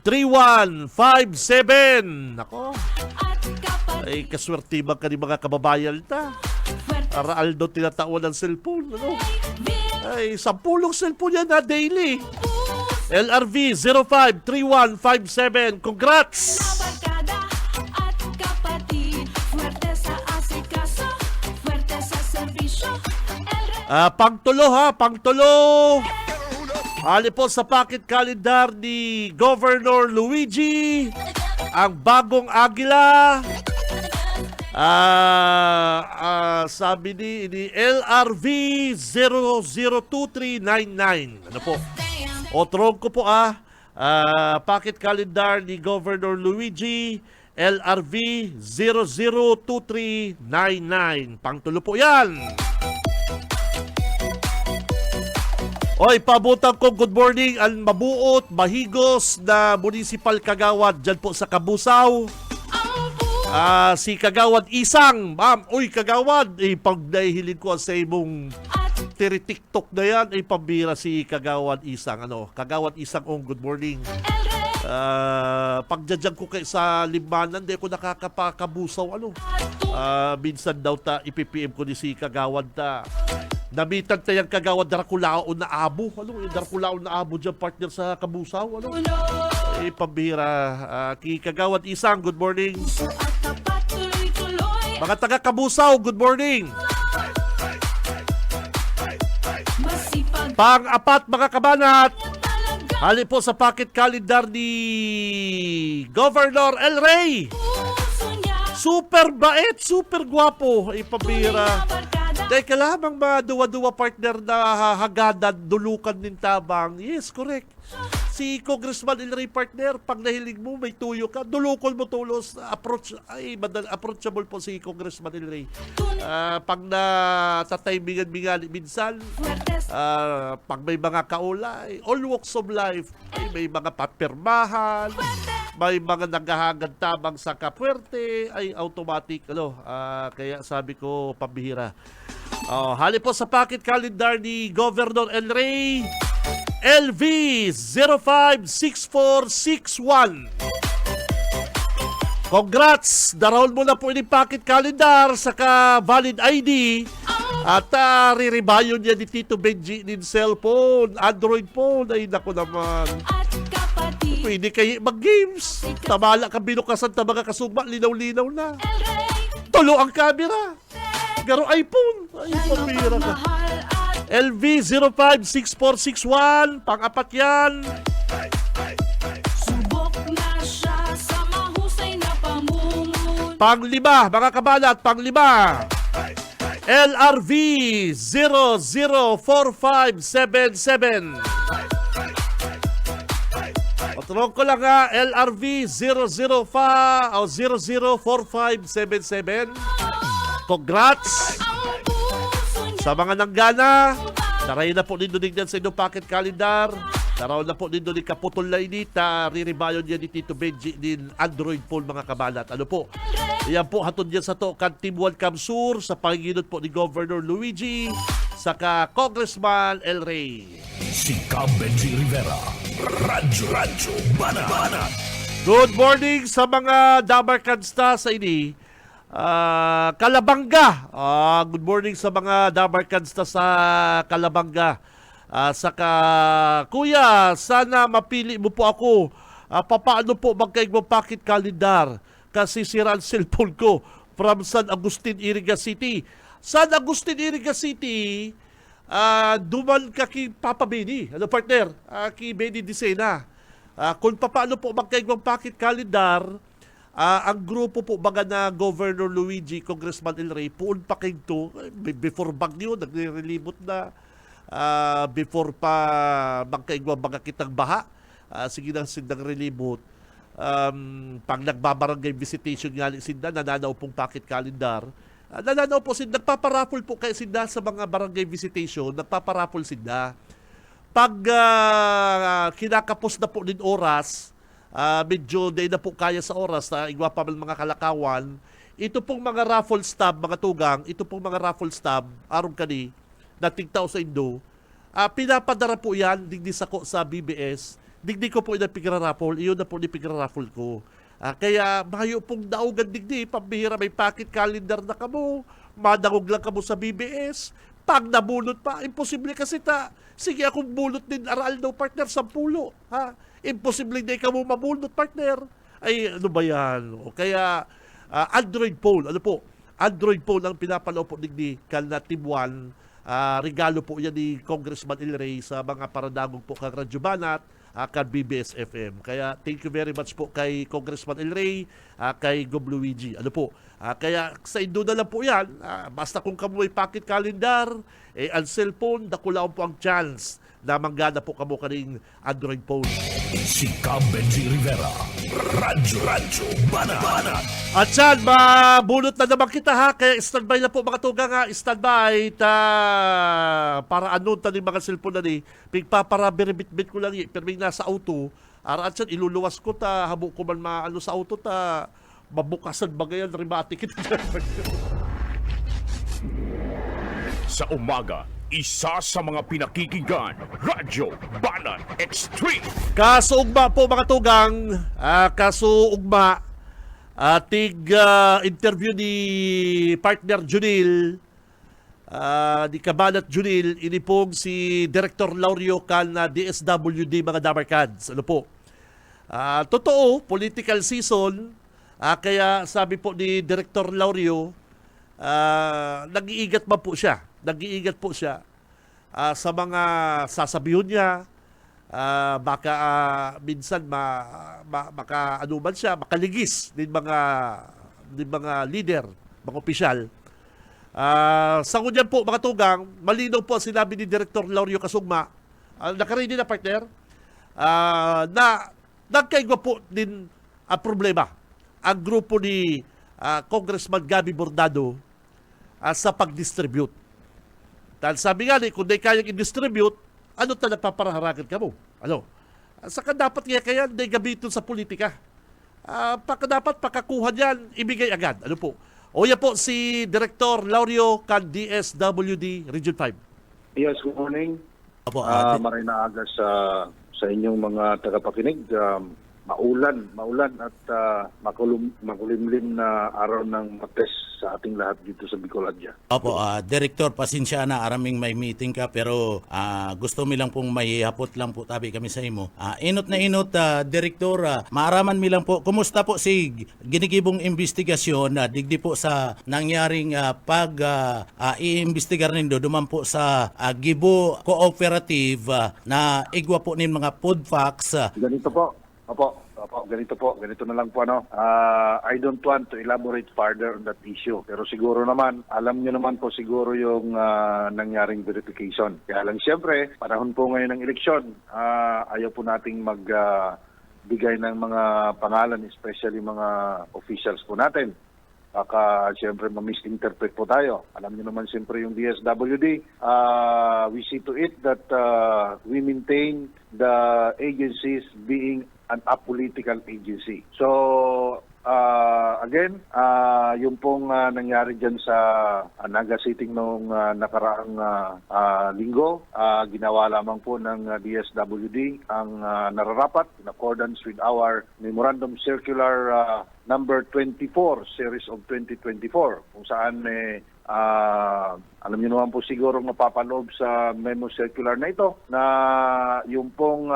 Speaker 3: 053157. Nako,
Speaker 1: at kapatid.
Speaker 3: ay kaswerte ba ka ni mga kababayan ta?
Speaker 1: Swerte
Speaker 3: Araaldo tinataon ng cellphone, ano?
Speaker 1: bilyang
Speaker 3: Ay, 10 cellphone yan na daily.
Speaker 1: puso.
Speaker 3: LRV 053157. Congrats!
Speaker 1: Barkada at kapatid. Swerte sa asikaso. Swerte sa serbisyo.
Speaker 3: Pangtulo pangtulo. Hali po sa pocket calendar ni Governor Luigi, ang bagong agila. Sabi ni LRV 002399. Ano po? Otrong ko po pocket calendar ni Governor Luigi, LRV 002399. Pangtulo po yan. Oy, pabutan ko good morning ang mabuot, mahigos na municipal kagawad dyan po sa Kabusaw. Si Kagawad Isang. Ma'am, uy Kagawad, pag nahihilin ko sa imong tiri-tiktok na yan, pambira si Kagawad Isang. Ano, Kagawad Isang, good morning. Pagdadyan ko kay sa Limanan, di ako nakakapakabusaw. Ano, minsan daw ipipm ko ni si Kagawad ta. Namitan tayang Kagawad Draculao na abo. Ano, yung Draculao na abo dyan, partner sa Kabusaw. Ano, pambira. Kagawad Isang, good morning. Mga taga Kabusaw, good morning. Pang-apat, mga kabanat, hali po sa pocket calendar ni Governor El Rey. Super bait, super gwapo. Pambira. Teka lamang duwa-duwa partner na hagadan, dulukan din tabang. Yes, correct. Si Congressman El Rey partner, pag nahilig mo, may tuyo ka, dulukol mo tulos, approachable po si Congressman El Rey. Pag natatay-bingan minsan, pag may mga kaulay, all walks of life, may mga papirmahan, may mga naghahagad tabang sa kapwerte, ay automatic, kaya sabi ko, pambihira. Hali po sa pocket calendar ni Governor El Rey, LV 056461. Congrats! Daroon mo na po yung pocket calendar saka valid ID at riribayon niya ni Tito Benji ng cellphone, Android phone. Ay naku naman. Pwede kayo mag-games. Tamala ka binukasan ta mga kasugba, linaw-linaw na. Tulo ang camera. Garo iPhone. Ay, pambira ka. LV 056461. Pang-apat yan.
Speaker 1: Subok na siya sa mahusay na pamungun.
Speaker 3: Pang-lima, mga kabanat, pang-lima. LRV 004577. Patrong ko lang LRV 004577. Congrats! Sa mga nanggana, tarayin na po ninyo dignan sa inyong pocket calendar. Taraw na po ninyo ni Kaputol na inita, riribayon niya ni Tito Benji din Android phone mga kabalat. Ano po? Iyan po hatod niya sa to kan Team Welcome Sur sa panginginot po ni Governor Luigi saka Congressman El Rey.
Speaker 2: Si Cam Benji Rivera. Radyo Banat.
Speaker 3: Good morning sa mga Dabarkansta sa ini. Kalabanga. Good morning sa mga Dabarkansta sa Kalabanga. Saka, Kuya, sana mapili mo po ako. Papaano po magkaigmang pocket calendar? Kasi sira ang cellphone ko from San Agustin, Iriga City. San Agustin, Iriga City, duman ka ki Papa Benny. Ano partner? Ki Benny Dicena. Kung papaano po magkaigmang pocket calendar, ang grupo po baga na Governor Luigi, Congressman El Rey, puun pa kayo to, before Bagyo, nagre-relibot na, before pa magkaigwa mga kitang baha, sige na sindang relibot. Pag nagbabarangay visitation nga sinda, nananaw pong pocket calendar. Nananaw po sinda, nagpaparaffle po kayo sinda sa mga barangay visitation, nagpaparaffle sinda. Pag kinakapos na po din oras, medyo day na po kaya sa oras na igwa pa mga kalakawan, ito pong mga raffle stub, mga tugang, ito pong mga raffle stub, arong kani, na tigtaw sa Indo, pinapadara po yan, digdi sako sa BBS, digdi ko po yung pigra-raffle, iyon na po yung pigra-raffle ko. Kaya mayo pong daugan digdi, pambihira may pocket calendar na kamo, madangog lang kamo sa BBS, pag nabulot pa, imposible kasi sige akong bulot din, aral daw partner, 10, ha? Imposible din kamo mabulot partner. Ay, ano ba yan? Kaya, Android phone, ano po? Android phone ang pinapalaw po digdi, kalna Team 1, regalo po yan ni Congressman El Rey sa mga paradagong po kang Radyo Banat, kan BBS FM. Kaya thank you very much po kay Congressman El Rey, kay Gob Luigi. Ano po? Kaya sa Indo na lang po yan. Basta kung kamo may pocket calendar, ang cellphone, dakulaon po ang chance na manggana po kamo kaning Android phone.
Speaker 2: Si Cam Benji Rivera. Radyo Banat.
Speaker 3: At yan, mabulot na naman kita ha. Kaya standby na po mga tugang ha. Standby para anong taning mga cellphone na ni. Pigpapara biribit-bit ko lang pero may nasa auto. At yan, iluluwas ko habo ko man maano sa auto mabukasan bagayan, rheumatic.
Speaker 4: Sa umaga, isa sa mga pinakikinggan, Radyo Banat Extreme.
Speaker 3: Kasuugma po mga tugang, kasuugma, interview ni partner Junil, ni Kabanat Junil, ini pong si Director Laurio kan DSWD mga Dabarkads. Ano po? Totoo, political season, kaya sabi po ni Director Laurio, nag-iigat pa po siya. Nag-iigat po siya sa mga sasabihin niya, baka minsan maka-anuman siya, makaligis din mga leader, mga opisyal. Sa kunyan po mga tugang, malinaw po ang sinabi ni Director Laurio Kasugma, nakarinig na partner, na nagkaigwa po din ang problema ang grupo ni Congressman Gabi Bordado sa pag-distribute. Dahil sabi nga kung di kayang i-distribute, ano ta nagpaparaharagan ka mo? Ano? Saka dapat kaya di gamitin sa politika. Dapat pakakuha yan, ibigay agad. Ano po? O yan po si Director Laurio kan DSWD Region 5.
Speaker 7: Yes, good morning.
Speaker 8: Apo,
Speaker 7: Maray na aga sa inyong mga tagapakinig. Maulan at makulimlim na araw ng Martes sa ating lahat dito sa Bicolagya.
Speaker 8: Opo, Director, pasensya na araming may meeting ka pero gusto mi lang pong may hapot lang po tabi kami sa imo. Inot na inot, Director, maaraman mi lang po, kumusta po si ginigibong investigasyon digdi po sa nangyaring i-imbestigar nindo duman po sa Gibo Cooperative na igwa po nin mga food facts.
Speaker 7: Ganito po. Ganito na lang po I don't want to elaborate further on that issue. Pero siguro naman, alam nyo naman po siguro yung nangyaring verification. Kaya lang siyempre, panahon po ngayon ng eleksyon, ayaw po nating magbigay ng mga pangalan, especially mga officials po natin. baka siyempre ma-misinterpret po tayo. Alam niyo naman siyempre yung DSWD, we see to it that we maintain the agencies being an apolitical agency. So, again, yung pong nangyari dyan sa Naga City nung nakaraang linggo, ginawa lamang po ng DSWD ang nararapat in accordance with our Memorandum Circular number 24, series of 2024, kung saan alam niyo naman po siguro mapapaloob sa memo circular na ito na yung pong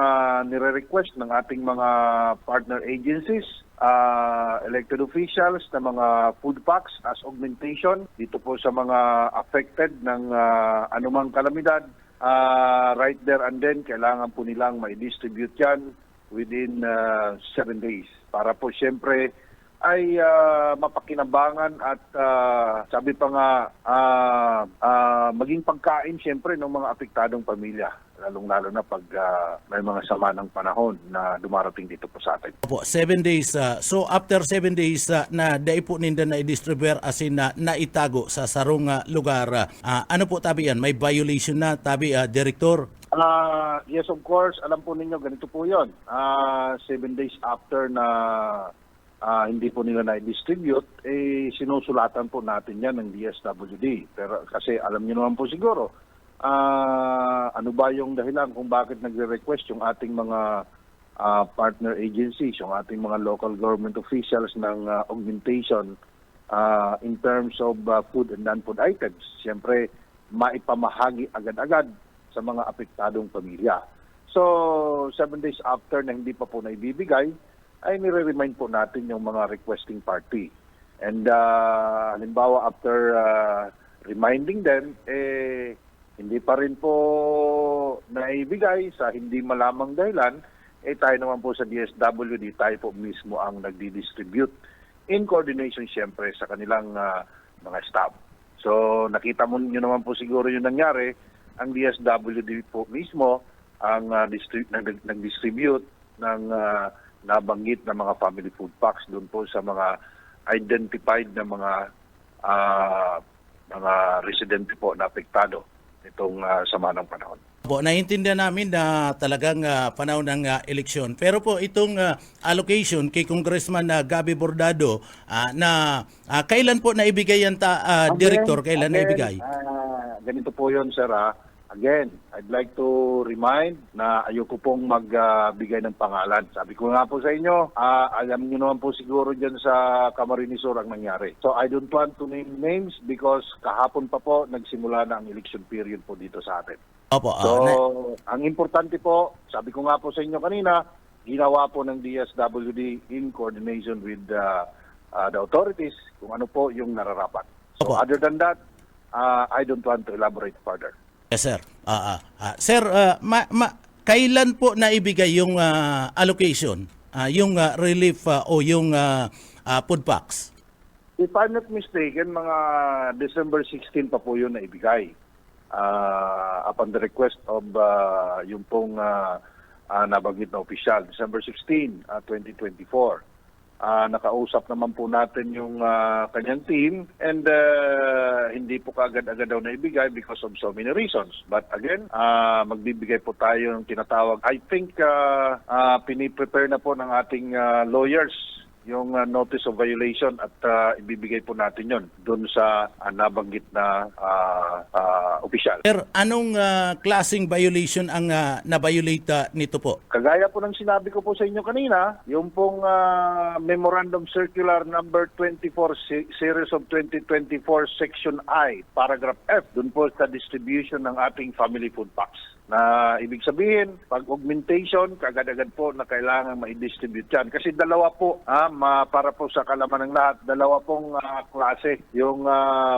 Speaker 7: nire-request ng ating mga partner agencies, elected officials na mga food packs as augmentation dito po sa mga affected ng anumang kalamidad, right there and then kailangan po nilang ma-distribute yan within 7 days para po siyempre ay mapakinabangan at sabi pa nga maging pagkain siyempre ng mga apektadong pamilya, lalong-lalo na pag may mga sama ng panahon na dumarating dito po sa atin.
Speaker 8: Opo, 7 days. So after 7 days na dai po ninda na i-distribute as in naitago sa sarong lugar, ano po tabi yan? May violation na tabi, Director?
Speaker 7: Yes, of course. Alam po ninyo, ganito po yun. 7 days after na hindi po nila na-distribute, sinusulatan po natin yan ng DSWD. Pero kasi alam niyo naman po siguro, ano ba yung dahilan kung bakit nagre-request yung ating mga partner agencies, yung ating mga local government officials ng augmentation in terms of food and non-food items. Siyempre, maipamahagi agad-agad sa mga apektadong pamilya. So, 7 days after na hindi pa po naibibigay, ay nire-remind po natin yung mga requesting party. And halimbawa after reminding them, hindi pa rin po naibigay sa hindi malamang dahilan, tayo naman po sa DSWD, tayo po mismo ang nagdi-distribute in coordination siyempre sa kanilang mga staff. So nakita mo nyo naman po siguro yung nangyari, ang DSWD po mismo ang nag-distribute ng nabanggit na mga family food packs doon po sa mga identified na mga residente po na apektado nitong sama ng panahon.
Speaker 8: Po, naiintindihan namin na talagang panahon ng eleksyon. Pero po itong allocation kay Congressman Gabby Bordado na kailan po naibigay yan Director? Kailan naibigay?
Speaker 7: Ganito po yun, sir. Again, I'd like to remind na ayoko pong magbigay ng pangalan. Sabi ko nga po sa inyo, alam niyo naman po siguro dyan sa Camarines Sur ang nangyari. So I don't want to name names because kahapon pa po nagsimula na ang election period po dito sa atin.
Speaker 8: Opo,
Speaker 7: So ang importante po, sabi ko nga po sa inyo kanina, ginawa po ng DSWD in coordination with the authorities kung ano po yung nararapat. So
Speaker 8: Opo.
Speaker 7: other than that, I don't want to elaborate further.
Speaker 8: Yes, sir. Sir, kailan po naibigay yung allocation, yung relief o yung food packs?
Speaker 7: If I'm not mistaken, mga December 16 pa po yun naibigay. Upon the request of yung pong nabanggit na opisyal. December 16, 2024. Nakausap naman po natin yung kanyang team and hindi po kaagad-agad daw naibigay because of so many reasons. But again, magbibigay po tayo ng tinatawag. I think piniprepare na po ng ating lawyers yung notice of violation at ibibigay po natin yon doon sa nabanggit na opisyal.
Speaker 8: Sir, anong klaseng violation ang na-violate nito po?
Speaker 7: Kagaya po ng sinabi ko po sa inyo kanina, yung pong Memorandum Circular number 24 series of 2024 Section I, paragraph F, dun po sa distribution ng ating family food packs. Na ibig sabihin, pag augmentation, kagad-agad po na kailangan ma-distribute yan. Kasi dalawa po, para po sa kalaman ng lahat, dalawa pong klase yung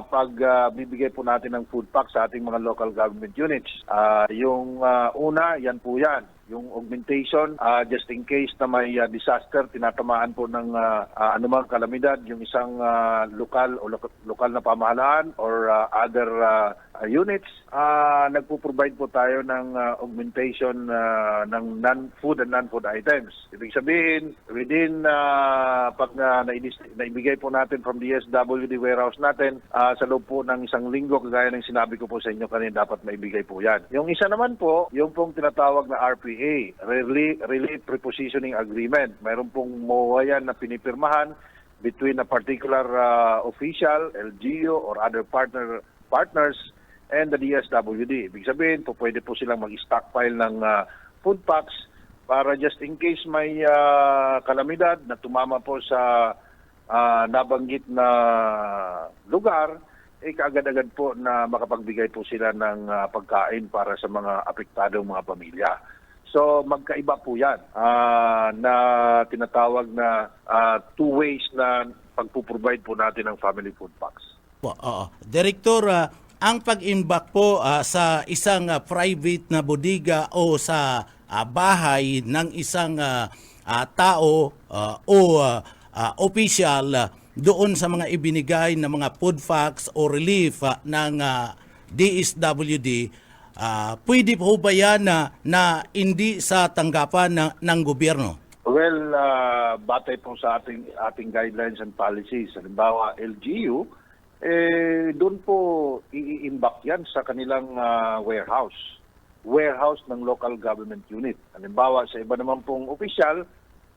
Speaker 7: pagbibigay po natin ng food pack sa ating mga local government units. Yung una, yan po yan. Yung augmentation, just in case na may disaster, tinatamaan po ng anumang kalamidad, yung isang lokal o lokal na pamahalaan or other units. Nagpo-provide po tayo ng augmentation ng non-food and non-food items. Ibig sabihin, within pag naibigay po natin from the SWD warehouse natin, sa loob po ng isang linggo, kagaya ng sinabi ko po sa inyo kanina, dapat maibigay po yan. Yung isa naman po, yung pong tinatawag na RPA, Relief Prepositioning Agreement. Mayroon pong MOA yan na pinipirmahan between a particular official, LGU, or other partners and the DSWD. Ibig sabihin, pwede po silang mag-stockpile ng food packs para just in case may kalamidad na tumama po sa nabanggit na lugar, kaagad-agad po na makapagbigay po sila ng pagkain para sa mga apektadong mga pamilya. So magkaiba po yan na tinatawag na two ways na pagpuprovide po natin ng family food packs.
Speaker 8: Direktor, ang pag-imbak po sa isang private na bodega o sa bahay ng isang tao o official doon sa mga ibinigay na mga food packs o relief ng DSWD, pwede po ba yan na hindi sa tanggapan ng gobyerno?
Speaker 7: Well, batay po sa ating guidelines and policies, halimbawa LGU, doon po i-imbak yan sa kanilang warehouse ng local government unit. Halimbawa, sa iba naman pong official,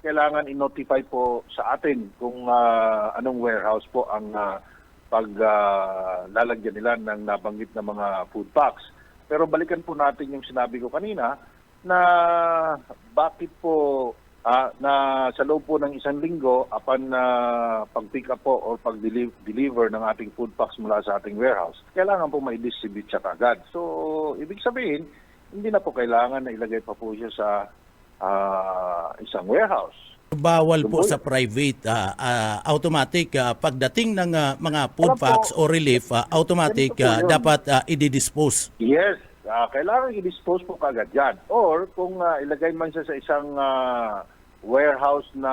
Speaker 7: kailangan i-notify po sa atin kung anong warehouse po ang paglalagyan nila ng nabanggit na mga food packs. Pero balikan po natin yung sinabi ko kanina na bakit po na sa loob po ng isang linggo upon pag-pick up po or pag-deliver ng ating food packs mula sa ating warehouse, kailangan po ma-distribute siya kagad. So, ibig sabihin, hindi na po kailangan na ilagay pa po siya sa isang warehouse.
Speaker 8: Bawal po sa private, automatic pagdating ng mga food packs o relief, automatic dapat i-dispose.
Speaker 7: Yes, kailangan i-dispose po kagad yan. Or kung ilagay man siya sa isang warehouse na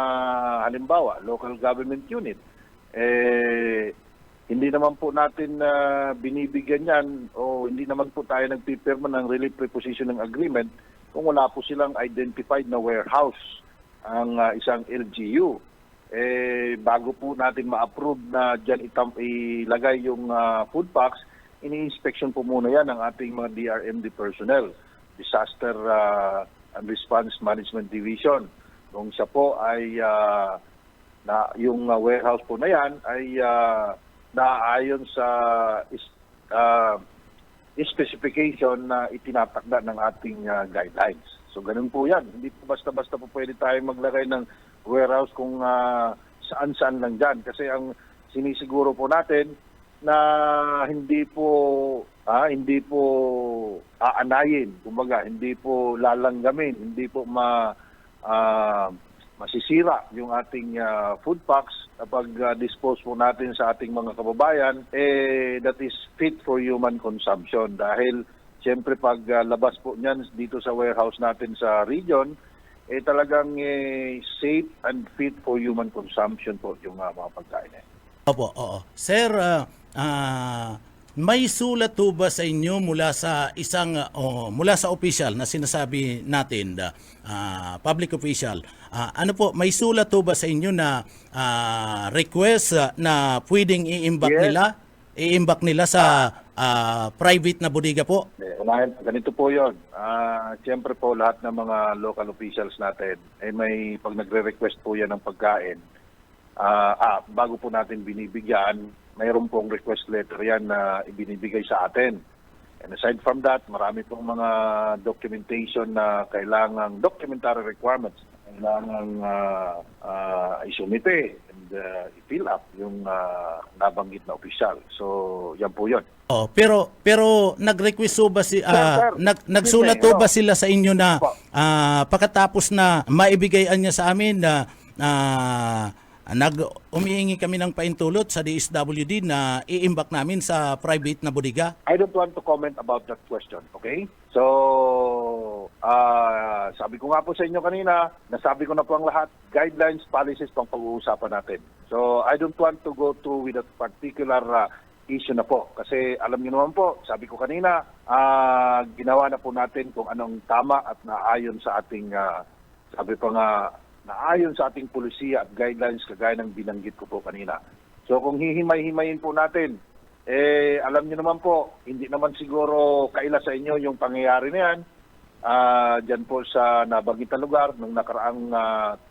Speaker 7: halimbawa, local government unit, hindi naman po natin binibigyan yan o hindi naman po tayo nagpipirma ng relief prepositioning agreement kung wala po silang identified na warehouse ang isang LGU. Bago po natin ma-approve na dyan ilagay yung food packs, ini-inspection po muna yan ng ating mga DRMD personnel, Disaster and Response Management Division. Kung siya po ay yung warehouse po na yan ay naayon sa specification na itinatakda ng ating guidelines. So ganun po yan. Hindi po basta-basta po pwede tayo maglagay ng warehouse kung saan-saan lang dyan. Kasi ang sinisiguro po natin na hindi po aanayin, kumbaga, hindi po lalanggamin, hindi po masisira yung ating food packs kapag dispose po natin sa ating mga kababayan, that is fit for human consumption. Dahil siyempre pag labas po niyan dito sa warehouse natin sa region, talagang safe and fit for human consumption po yung mga pagkain.
Speaker 8: Opo, oo. Sir, may sulat po ba sa inyo mula sa mula sa official na sinasabi natin, public official? Ano po, may sulat po ba sa inyo na request na pwedeng i-imbak nila sa private na bodega po?
Speaker 7: Ganito po yun. Siyempre po lahat ng mga local officials natin, may pag nagre-request po yan ng pagkain, bago po natin binibigyan, mayroon pong request letter yan na ibinibigay sa atin. And aside from that, marami pong mga documentation na documentary requirements kailangang isumite and i-fill up yung nabanggit na opisyal. So, yan po yun.
Speaker 8: Pero nag-request ba nagsulat ba sila sa inyo na pagkatapos na maibigay niya sa amin na umihingi kami ng paintulot sa DSWD na i-imbak namin sa private na bodega?
Speaker 7: I don't want to comment about that question, okay? So, sabi ko nga po sa inyo kanina, nasabi ko na po ang lahat, guidelines, policies pang pag-uusapan natin. So, I don't want to go through with a particular issue na po. Kasi alam niyo naman po, sabi ko kanina, ginawa na po natin kung anong tama at naayon sa ating, sabi pa nga, naayon sa ating polisiya at guidelines kagaya ng binanggit ko po kanina. So kung hihimay-himayin po natin, alam niyo naman po, hindi naman siguro kaila sa inyo yung pangyayari na yan. Diyan po sa nabanggit na lugar, nung nakaraang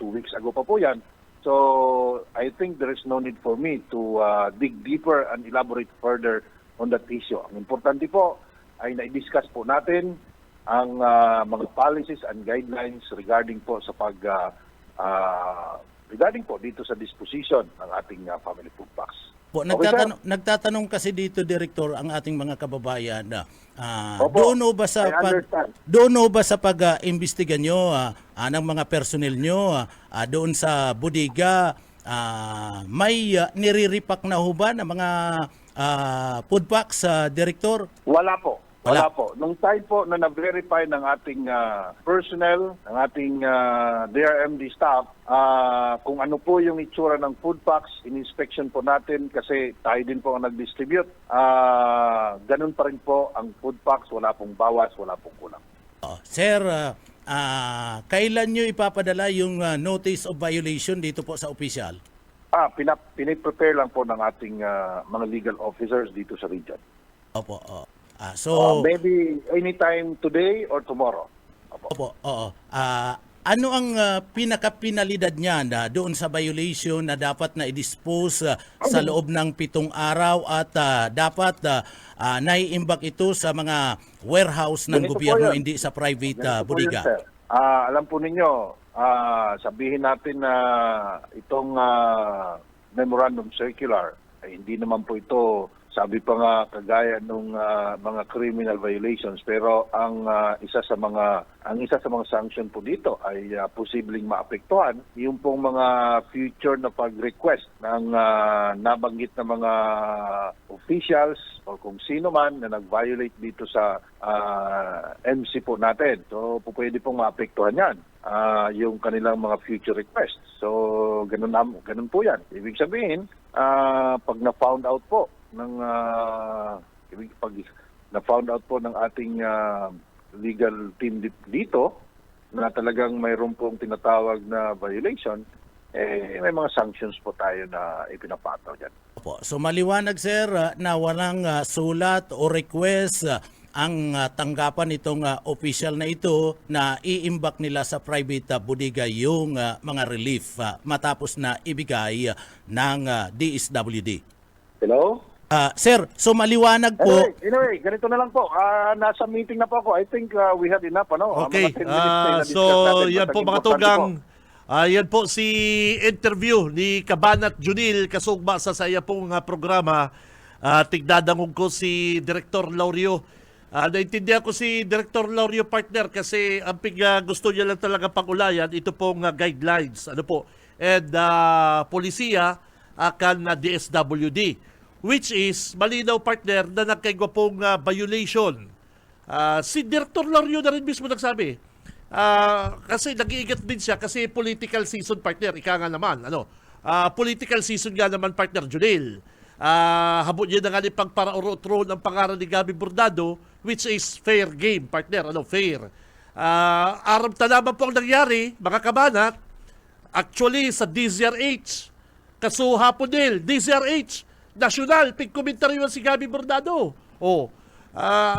Speaker 7: 2 weeks ago pa po yan. So I think there is no need for me to dig deeper and elaborate further on that issue. Ang importante po ay na-discuss po natin ang mga policies and guidelines regarding po sa regarding po dito sa disposition ng ating family food packs.
Speaker 8: Po,
Speaker 7: Okay, sir?
Speaker 8: nagtatanong kasi dito, Director, ang ating mga kababayan na
Speaker 7: Opo,
Speaker 8: doon ho ba sa
Speaker 7: I understand.
Speaker 8: pag-imbestiga nyo ng mga personnel nyo doon sa bodega, may niriripak na ho ba ng mga food packs, Director?
Speaker 7: Wala po.
Speaker 8: Wala.
Speaker 7: Wala po. Nung time po na na-verify ng ating personnel, ng ating DRMD staff, kung ano po yung itsura ng food packs, in-inspection po natin kasi tayo din po ang nag-distribute. Ganun pa rin po ang food packs, wala pong bawas, wala pong kulang.
Speaker 8: Sir, kailan nyo ipapadala yung notice of violation dito po sa official?
Speaker 7: Piniprepare lang po ng ating mga legal officers dito sa region.
Speaker 8: Opo. So,
Speaker 7: Maybe anytime today or tomorrow.
Speaker 8: opo, oo. Ano ang pinaka-pinalidad niya na doon sa violation na dapat na i-dispose sa loob ng 7 araw at dapat naiimbak ito sa mga warehouse ng
Speaker 7: Ganito po
Speaker 8: gobyerno,
Speaker 7: yun.
Speaker 8: hindi sa private
Speaker 7: Ganito po
Speaker 8: bodega?
Speaker 7: yun, sir. Alam po ninyo, sabihin natin na itong memorandum circular, ay hindi naman po ito, sabi pa nga kagaya nung mga criminal violations, pero ang isa sa mga sanction po dito ay posibleng maapektuhan yung pong mga future na pag-request ng nabanggit na mga officials o kung sino man na nag-violate dito sa MC po natin. So pwede pong maapektuhan yan yung kanilang mga future requests. So ganun po yan. Ibig sabihin, pag na-found out po pag na-found out po ng ating legal team dito na talagang mayroon pong tinatawag na violation, may mga sanctions po tayo na ipinapataw dyan.
Speaker 8: Opo. So maliwanag, sir, na walang sulat o request ang tanggapan itong official na ito na iimbak nila sa private bodega yung mga relief matapos na ibigay ng DSWD.
Speaker 7: Hello?
Speaker 8: Sir, so maliwanag po.
Speaker 7: Anyway, ganito na lang po. Nasa meeting na po ako. I think we had enough.
Speaker 3: Okay,
Speaker 7: Mga 10 minutes na
Speaker 3: so
Speaker 7: na-discuss natin.
Speaker 3: yan
Speaker 7: Basta
Speaker 3: po mga
Speaker 7: importante
Speaker 3: tugang,
Speaker 7: po.
Speaker 3: yan po si interview ni Cabanat Junil kasugma sa saya pong programa. Tigdadangog ko si Director Laurio. Naintindihan ko si Director Laurio, partner, kasi ang gusto niya lang talaga pag-ulayan, ito pong guidelines. And polisiya akan na DSWD. Which is, malinaw, partner, na nagkaigwa pong violation. Si Director Laurio na rin mismo nagsabi. Kasi nag-iingat din siya kasi political season, partner. Ika nga naman. Political season nga naman, partner Junil. Habot niya na nga ni pagparaurotro ng pangalan ni Gabi Bordado, which is fair game, partner. Fair. Aram talaman po ang nangyari, mga kabanat. Actually, sa DZRH, kaso hapon nil, DZRH, nasyonal, pigkomentaryo si Gabi Bordado.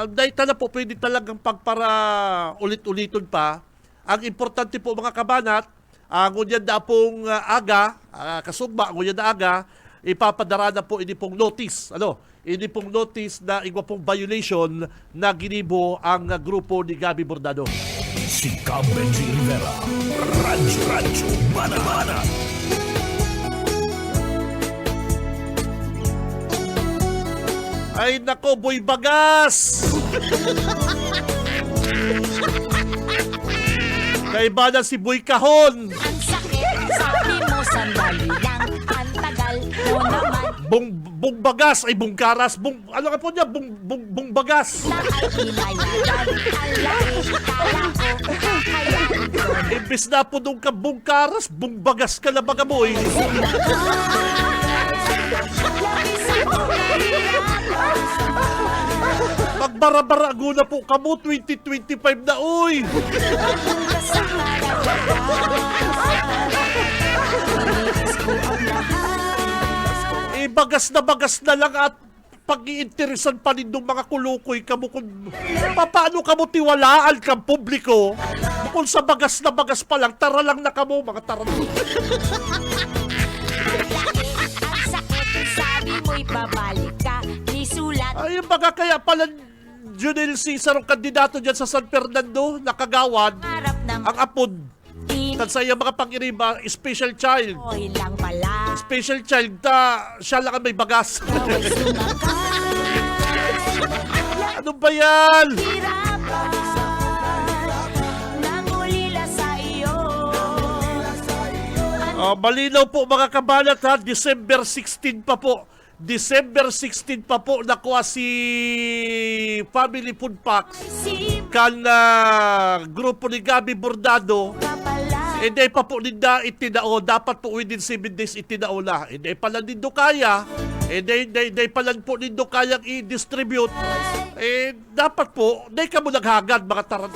Speaker 3: Dahil na po, pwede talagang pagpara ulit-uliton pa. Ang importante po mga kabanat, ngunyan na pong kasugma, ngunyan na aga, ipapadara na po ini pong notice. Ini pong notice na igwa pong violation na ginibo ang grupo ni Gabi Bordado.
Speaker 2: Si Cab Benji Rivera. Radyo Bana.
Speaker 3: Ay nako, Boy Bagas! Kaiba na si Boy Kahon!
Speaker 9: Ang sakit, sabi mo sandali lang. Ang tagal mo naman
Speaker 3: Bung Bagas! Ay, Bung Karas! Ano ka po niya? Bung Bagas!
Speaker 9: na ay pinayagan. Alay, kala ko, kakayanin ko.
Speaker 3: Imbis na po nung ka Bung Karas, Bung Bagas ka na baga, boy!
Speaker 9: Labis ako na
Speaker 3: Magbara-bara na po kamo, 2025 na, uy!
Speaker 9: Sa
Speaker 3: Bagas na lang at pag-iinteresan pa nindong mga kulukoy kamo kung paano kamo tiwalaan kang publiko kung sa bagas pa lang, tara lang na kamo, mga tara.
Speaker 9: Ang sakit, sabi mo'y babalik ka. Nisulat
Speaker 3: Ay, baga kaya pala Junel Cesar ang kandidato dyan sa San Fernando, nakagawan,
Speaker 9: harap ng
Speaker 3: ang apod,
Speaker 9: tin.
Speaker 3: tansaya mga pang-iriba, special child.
Speaker 9: Oy lang pala.
Speaker 3: Special child, siya lang ang may bagas.
Speaker 9: Naway sumakay.
Speaker 3: Ano ba yan?
Speaker 9: Hirapan. Nangulila sa iyo.
Speaker 3: Malinaw po mga kabanat ha, December 16 pa po. December 16 pa po nakuha si Family Food Packs
Speaker 9: Sip
Speaker 3: kan grupo ni Gabi Bordado.
Speaker 9: ka pala.
Speaker 3: Hindi pa po ninda itinao. Dapat po within 7 days itinao na. Hindi pala nindo kaya. Hindi pala po nindo kayang i-distribute. Dapat po, hindi ka mo naghagad mga taran.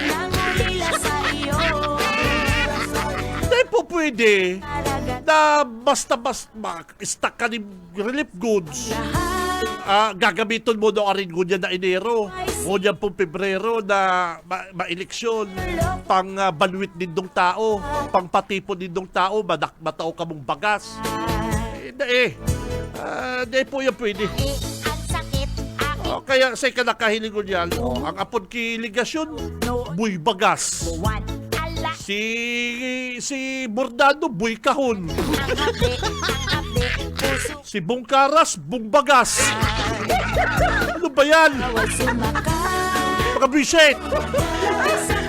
Speaker 9: Nangulila sa iyo.
Speaker 3: Hindi po pwede
Speaker 9: Talaga
Speaker 3: na basta-basta stock ka ni relief goods. Gagamitin mo na rin ganyan na Enero. Ganyan pong Pebrero na ma-eleksyon. Pang balwit nindong tao. Pang patipon nindong tao. Matao ka mong bagas. Hindi po yan pwede.
Speaker 9: ang sakit. Aking
Speaker 3: Kaya sa ikanakahiling ko niyan, ang apod kiligasyon, buy bagas.
Speaker 9: buwan. Ala.
Speaker 3: Si Bordado, buy kahon.
Speaker 9: Ang hapde. Puso.
Speaker 3: Si Bungkaras, bungbagas. Ano ba yan?
Speaker 9: Naway sumakay.
Speaker 3: Mga bisit!
Speaker 9: Isang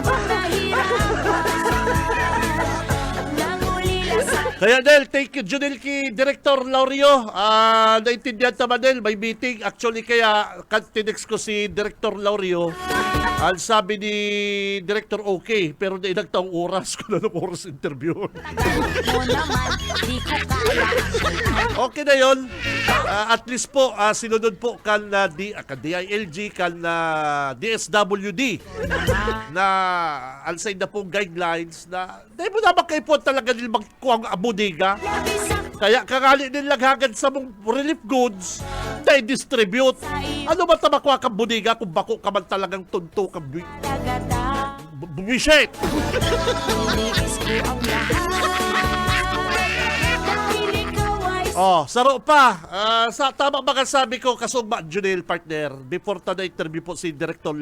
Speaker 9: nangulila sa
Speaker 3: Kaya Del, thank you Junel ki Director Laurio. Naintindihan naman Del, may meeting. Actually kaya tinext ko si Director Laurio. Ang sabi ni Director okay, pero di nagtaong oras ko na ng oras interview.
Speaker 9: mo naman. Di ko kaya.
Speaker 3: Okay na yun. At least po, sinunod po kan DILG, kan DSWD na unsigned na pong guidelines na dahil mo naman kayo po talaga nila magkuhang abodiga. Kaya kangali nila hagad sa mong relief goods na i-distribute. Ano ba tamakwa kang bodiga kung bako ka man talagang tunto kang
Speaker 9: Tagada.
Speaker 3: buwisit?
Speaker 9: Iniis ko ang lahat. Dahil ikaw ay
Speaker 3: Saro pa. Tama ba sabi ko, kasugba, Junel partner, before ta na-interview po si Director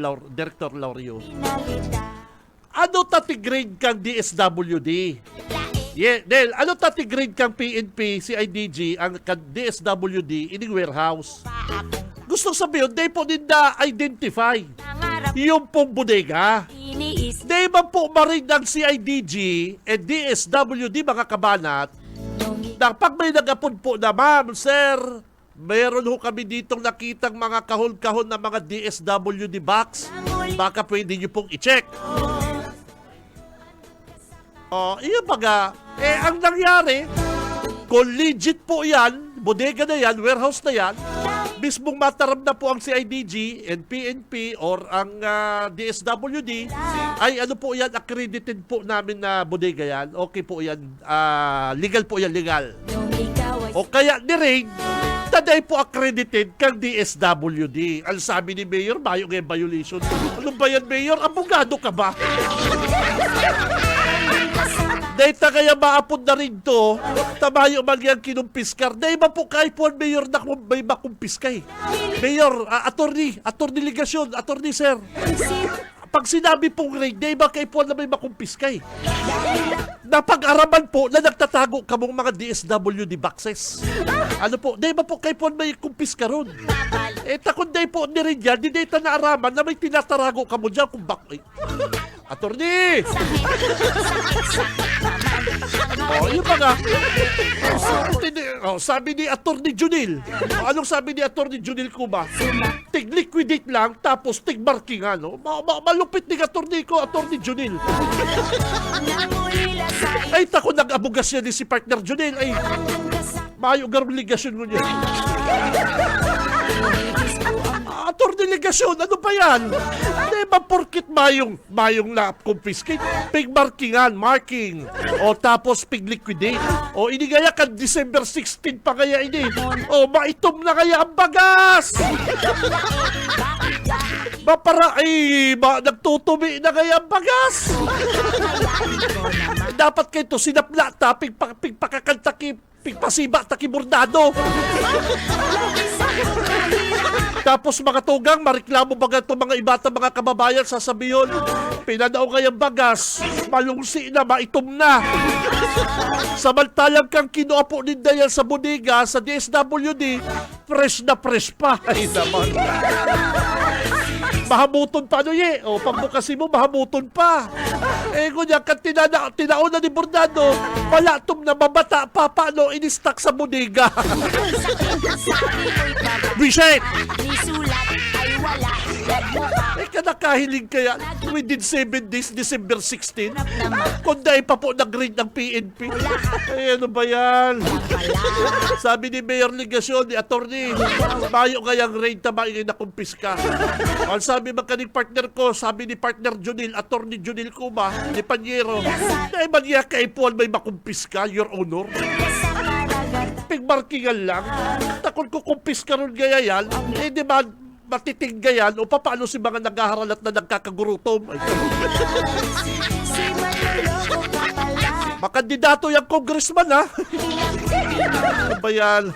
Speaker 3: Laurio.
Speaker 9: sinalita.
Speaker 3: Ano tati-grade kang DSWD? Del, ano tati-grade kang PNP, CIDG, ang DSWD, in warehouse? Gusto sabihin, di po ninda identify
Speaker 9: Nangarap.
Speaker 3: yung pong bodega.
Speaker 9: Iniis.
Speaker 3: Di ba po marin ng CIDG and DSWD, mga kabanat, na pag may nag-apod po na, ma'am, sir, meron ho kami ditong nakitang mga kahon-kahon na mga DSWD box. Baka pwede nyo pong i-check. Iyo baga, ang nangyari, kung legit po yan, bodega na yan, warehouse na yan, mismong mataram na po ang CIDG and PNP or ang DSWD, ay ano po yan, accredited po namin na bodega yan. Okay po yan, legal po yan, legal.
Speaker 9: Nung ikaw ay
Speaker 3: O kaya ni-raid, taday po accredited kang DSWD. Ang sabi ni Mayor, mayo ngayon violation. Ano ba yan, Mayor? Abogado ka ba? Data kaya maapod na rin to, tamayo man yan kinumpiskar. Dahil ba po kahit po ang Mayor na kung may makumpiskay? Mayor, attorney ligasyon, attorney sir. Pag sinabi pong raid, dahil ba kayo po na may makumpiskay? Napag-araman po na nagtatago kamong mga DSWD boxes. Ano po, dahil ba po kayo po may kumpiska ron? Takon dahil po ni rin yan, di data na araman na may tinatarago kamo dyan kung bakit. Attorney! Yun pa nga. Sabi ni Attorney Junil. Anong sabi ni Attorney Junil Kuma? Tig-liquidate lang, tapos tig-marking, ano? Malupit ni Attorney Junil.
Speaker 9: nangulila sa iyo.
Speaker 3: Ay, tako nag-abugas yan ni si partner Junil. Ay, mayo garong ligasyon mo niya. legasyon, ano ba yan? Hindi ba porkit mayong na-confiscate? Pig marking. O tapos pig liquidate. O ini kaya kan December 16 pa kaya ini. O maitom na kaya ang bagas. Ba para nagtutumi na kaya ang bagas. Dapat kayo to sinapla ta pigpakakantaki pigpasiba taki bordado. Tapos mga tugang, mareklamo baga itong mga ibata mga kababayan, sasabihin, pinadaw kayang bagas, malungsi na, maitom na. Samantalang kang kinuha po ninda yan sa bodega, sa DSWD, fresh na fresh pa. Ay naman. Mahamuton pa ano o pagbukasin mo, mahamuton pa. Kunya, kan tinaon na ni Bordado, malatom na mabata pa, paano in-stock sa bodega. Reset!
Speaker 9: Sulat ay wala.
Speaker 3: Nakahiling kaya within 7 days, December 16, kung dahil pa po nag-grade ng PNP. Ay, ano ba yan? Sabi ni Mayor Legasyon, ni Atty. Mayo kayang grade na maingay na kumpiska. Ang sabi magkaning partner ko, sabi ni partner Junil, Atty. Junil Kuma, ni Panyero, dahil man niya kaipuan may makumpiska, Your Honor. Pigmarkingan lang. Takon ko kumpiska ron gaya yan, di ba matitingga yan o paano si mga nag-aharalat na nagkakagurutom? Makandidato yung congressman, ha? Ano ba yan?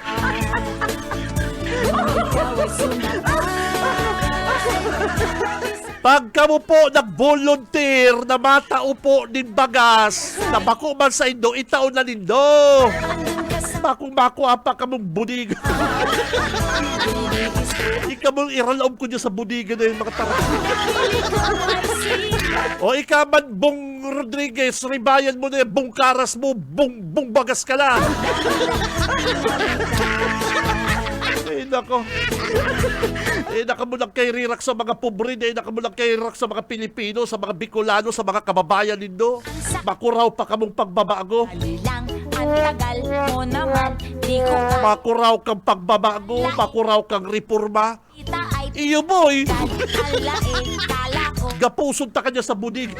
Speaker 3: Pagka mo po nag-volunteer na mataupo din bagas, na bako man sa indo, itaon na nindo. Bakong-bako apa ka mong budig. Ika mong iralaom ko niya sa budiga na yung mga tara. O ika man, Bong Rodriguez, ribayan mo na yung Bong Karas mo, Bong Bagas ka na. Nako. Naka mo lang kay rirak sa mga pobre, naka mo lang kay rirak sa mga Pilipino, sa mga Bicolano, sa mga kababayan nindo. Makuraw pa kamong pagbabago.
Speaker 9: Ang tagal mo naman, di ko
Speaker 3: Makuraw kang pagbabago, makuraw kang reforma.
Speaker 9: kita ay
Speaker 3: Iyo boy,
Speaker 9: kala ko
Speaker 3: gapuson ta kanya sa budig.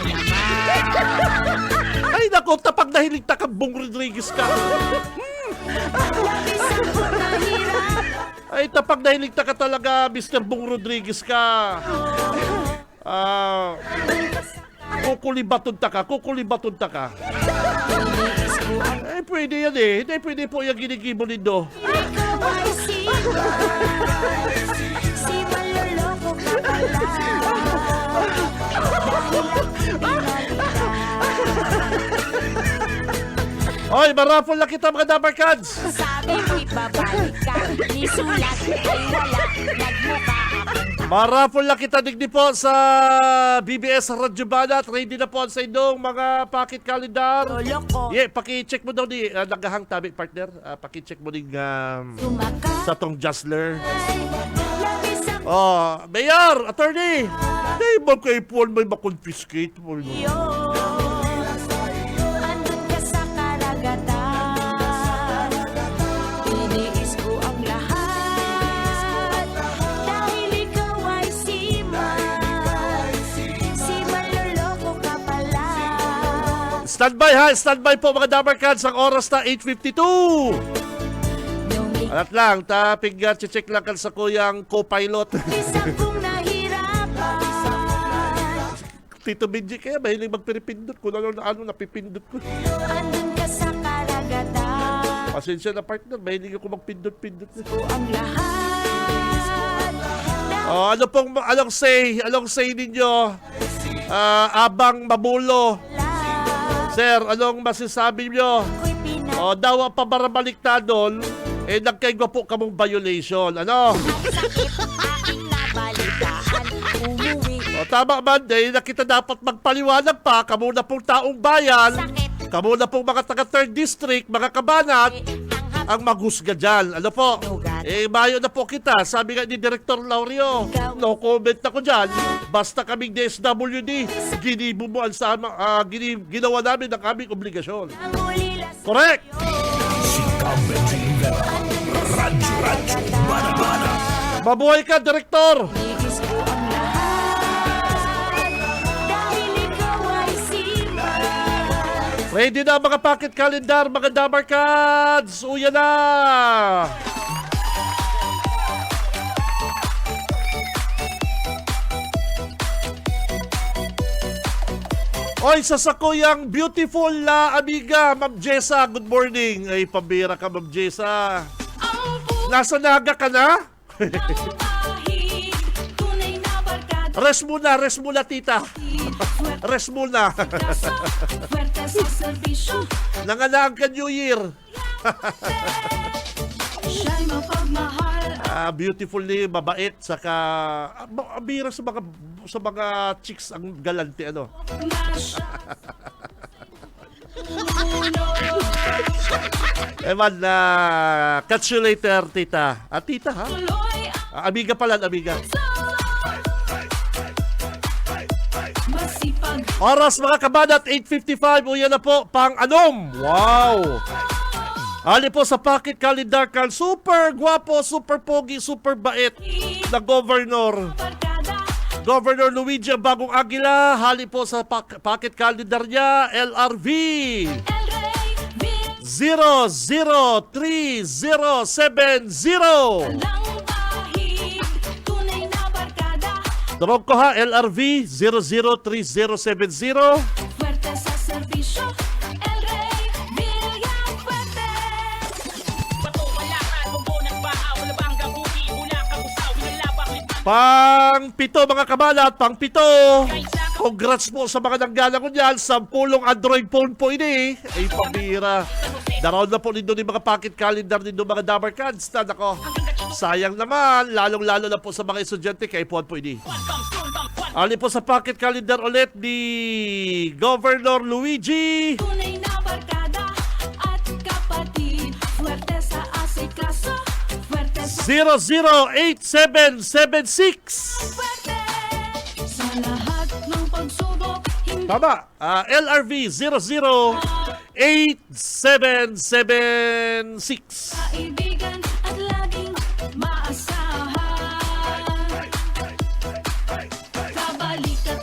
Speaker 3: Ay nako, tapag nahilig ta kang Bong Rodriguez ka. Ay tapag nahilig ta ka talaga, Mr. Bong Rodriguez ka. Kukulibaton ta ka. Eh, pwede yan eh. Hindi, pwede po yung ginigibo nindo.
Speaker 9: ikaw ay si maloloko ka pala.
Speaker 3: Oy, marapol na kita mga Dabarkads.
Speaker 9: Sabi mo'y babalik ka, ni sulat ay wala, nagmukha akong
Speaker 3: Marapol na kita digdi po sa BBS Radyo Banat. Ready na po sa inyong mga packet calendar.
Speaker 9: loko.
Speaker 3: Yeah, paki-check mo daw ni nagahang tabi partner. Paki-check mo din
Speaker 9: Sumakay,
Speaker 3: sa tong Jazler.
Speaker 9: labis ang
Speaker 3: Oh, Mayor, attorney. Hindi mo kay Paul may makonfiscate mo.
Speaker 9: iyo. Andun ka sa karagatan, tiniis ko ang lahat. Dahil ikaw ay si maloloko ka pala.
Speaker 3: Standby ha, standby po mga Dabarkads. Ang oras na 8:52.
Speaker 9: Nung
Speaker 3: Alat lang, check lang kan sa kuyang co-pilot.
Speaker 9: isa kong nahirapan,
Speaker 3: Tito Benji kaya mahilig magpiripindot. Kung ano napipindot ko.
Speaker 9: andun ka sa karagatan,
Speaker 3: Pasensya na partner, mahilig ako magpindot-pindot.
Speaker 9: ang lahat.
Speaker 3: Oh, anong say ninyo? Abang Mabulo. Sir, anong masasabi nyo?
Speaker 9: Ako'y pinag-
Speaker 3: O, dawa pa barabaliktadon, nagkaigwa po kamong violation. Ano?
Speaker 9: sakit aking nabalitaan, umuwi.
Speaker 3: O, tama man, dahil na kita dapat magpaliwanag pa, kamo na pong taong bayan,
Speaker 9: Sakit
Speaker 3: kamo na pong mga taga 3rd District, mga kabanat, ang maghusga dyan. Ano po? Bayo na po kita. Sabi nga ni Director Laurio, no comment ako dyan. Basta kaming DSWD, ginibo mo ang ginawa namin ang aming obligasyon.
Speaker 9: ang ulilas
Speaker 3: Correct!
Speaker 2: Si Benji Rivera. Radyo, Bana.
Speaker 3: Mabuhay ka, Director!
Speaker 9: Tigis ko
Speaker 3: Ready na mga pocket calendar, mga Damar Cards. Uya na! Oy, sa sakuyang beautiful na amiga, Ma'am Jessa. Good morning. Ay, pambira ka, Ma'am Jessa. Nasa naga ka na? Rest muna, tita. Rest muna. Nanganaan ka New Year. Beautifully, mabait, saka bira sa mga chicks ang galante, ano. Eman, catch you later, tita. Tita, ha? Amiga pala, amiga. Oras mga kabanat, 8:55. Uyan na po, pang-anom. Wow! Ali po sa pocket calendar card. Super guwapo, super pogi, super bait na governor. Governor Luigi ang bagong agila. Hali po sa pocket calendar niya, LRV 003070. Durog ko ha, LRV 003070. Pang-pito mga kabalat, pang-pito. Congrats po sa mga nanggala ko dyan. 10 Android phone po ini. Ay, pambira. Daraw na po nito mga pocket calendar nito mga Damar Cards. Ako, sayang naman. Lalong-lalo na po sa mga estudyante kay iPhone po ini. Ali po sa pocket calendar ulit ni Governor Luigi 008776. Tama, LRV 008776.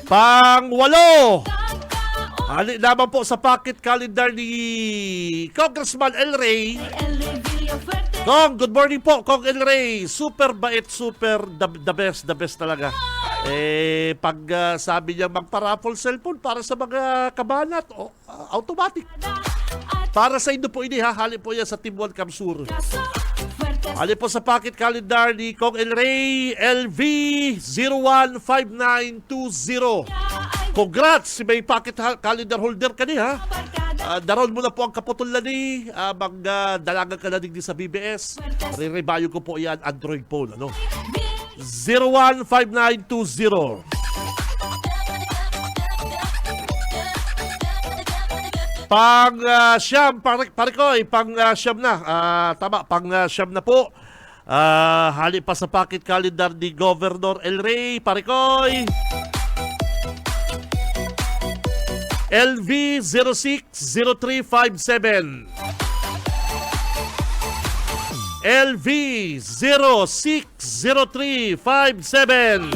Speaker 3: Pang-walo. Hali naman po sa pocket calendar ni Congressman El Rey. Kong, good morning po, Kong El Rey. Super bait, super the best talaga. Pag sabi niya magpa-raffle cellphone para sa mga kabanat, automatic. Para sa inyo po ini, ha? Hali po yan sa Team 1 Kamsur. Hali po sa pocket calendar ni Kong El Rey, LV 015920. Congrats, si may pocket calendar holder ka ni, ha? Daron mo na po ang kaputulan ni magdalagan ka na din sa BBS. Re-rebayo ko po yan, Android phone, ano? 015920. Pang-siyam, parikoy, pang-siyam na. Tama, pang-siyam na po. Hali pa sa pocket calendar ni Governor El Rey, parikoy. LV 060357. LV 060357.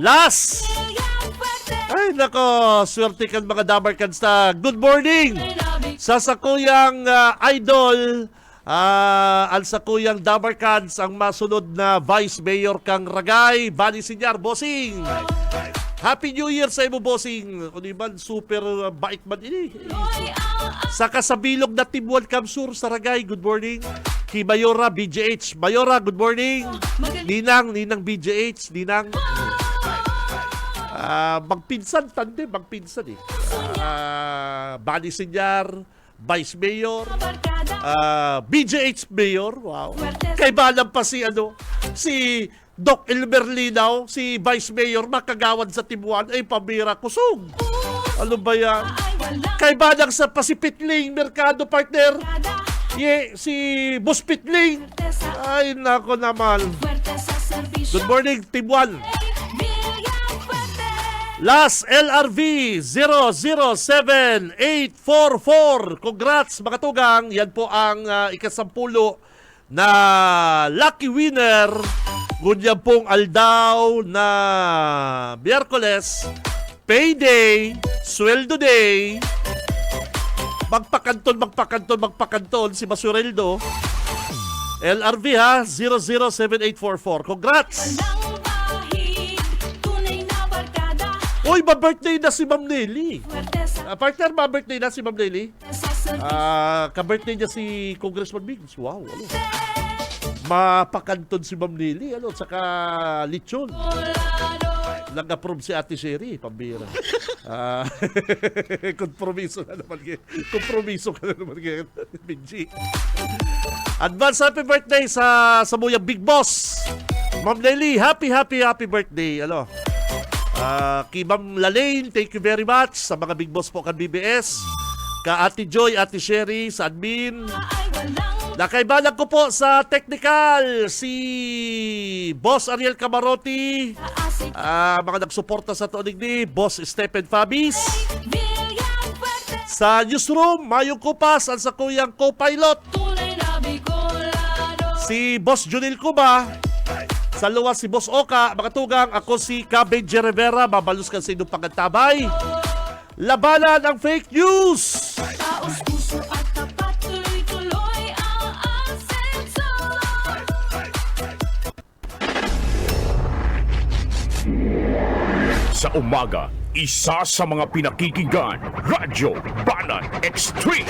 Speaker 3: Last! Ay nako, swerte kan mga Damar Cards na good morning sa sakuyang idol. Ang sakuyang Damar Cards ang masunod na Vice Mayor kang Ragay, Bani Sinyar, bossing. Happy New Year sa imo, bossing. Uniman, super bait man ini. Sa kasabilog na Team 1 Kamsur sa Ragay, good morning. Kay Mayora BJH. Mayora, good morning. Ninang BJH, Ninang. Magpinsan, tande, magpinsan eh. Bani Sinyar, Vice Mayor, BJH Mayor, wow. Kay balang pa si Doc Elmer Linaw, si Vice Mayor, makagawad sa Team 1, ay pambira kusog. Ano ba yan? Kay balang sa Pasipitling, Mercado Partner, si Boss Pitling. Ay, nako naman. Good morning, Team 1. Last LRV 007844. Congrats mga tugang. Yan po ang ikasampulo na lucky winner Ngunyan pong aldaw na Miyerkules, payday, sweldo day, magpakanton si Basureldo. LRV ha, 007844. Congrats! Uy, ba-birthday na si Ma'am Nelly. Partner, ba-birthday na si Ma'am Nelly? Ka-birthday niya si Congressman Migs. Wow, ano? Mapakanton si Ma'am Nelly, ano? Saka lechon. Nag-approve si Ate Sherry, pambira. Kompromiso na naman ngayon. Kompromiso ka na naman ngayon, Benji. Advance happy birthday sa Samuyang Big Boss. Ma'am Nelly, happy birthday. Ano? Kay Ma'am Lalaine, thank you very much sa mga Big Boss po kan BBS. Ka Ate Joy, Ate Sherry, sa admin. Nakaibalag ko po sa technical si Boss Ariel Camarotti. Mga nagsuporta sa tunig ni Boss Stephen Fabis. Sa newsroom, Mayong Kupas at sa kuyang co-pilot si Boss Junil Cuba. Sa luwas si Boss Oka, mga tugang, ako si Cabbage Rivera, babalus ka sa inyong pangantabay. Labanan ang fake news!
Speaker 9: Taos puso at tapat, tuloy-tuloy ang asenso.
Speaker 4: Sa umaga, isa sa mga pinakikinggan, Radyo Banan Extreme.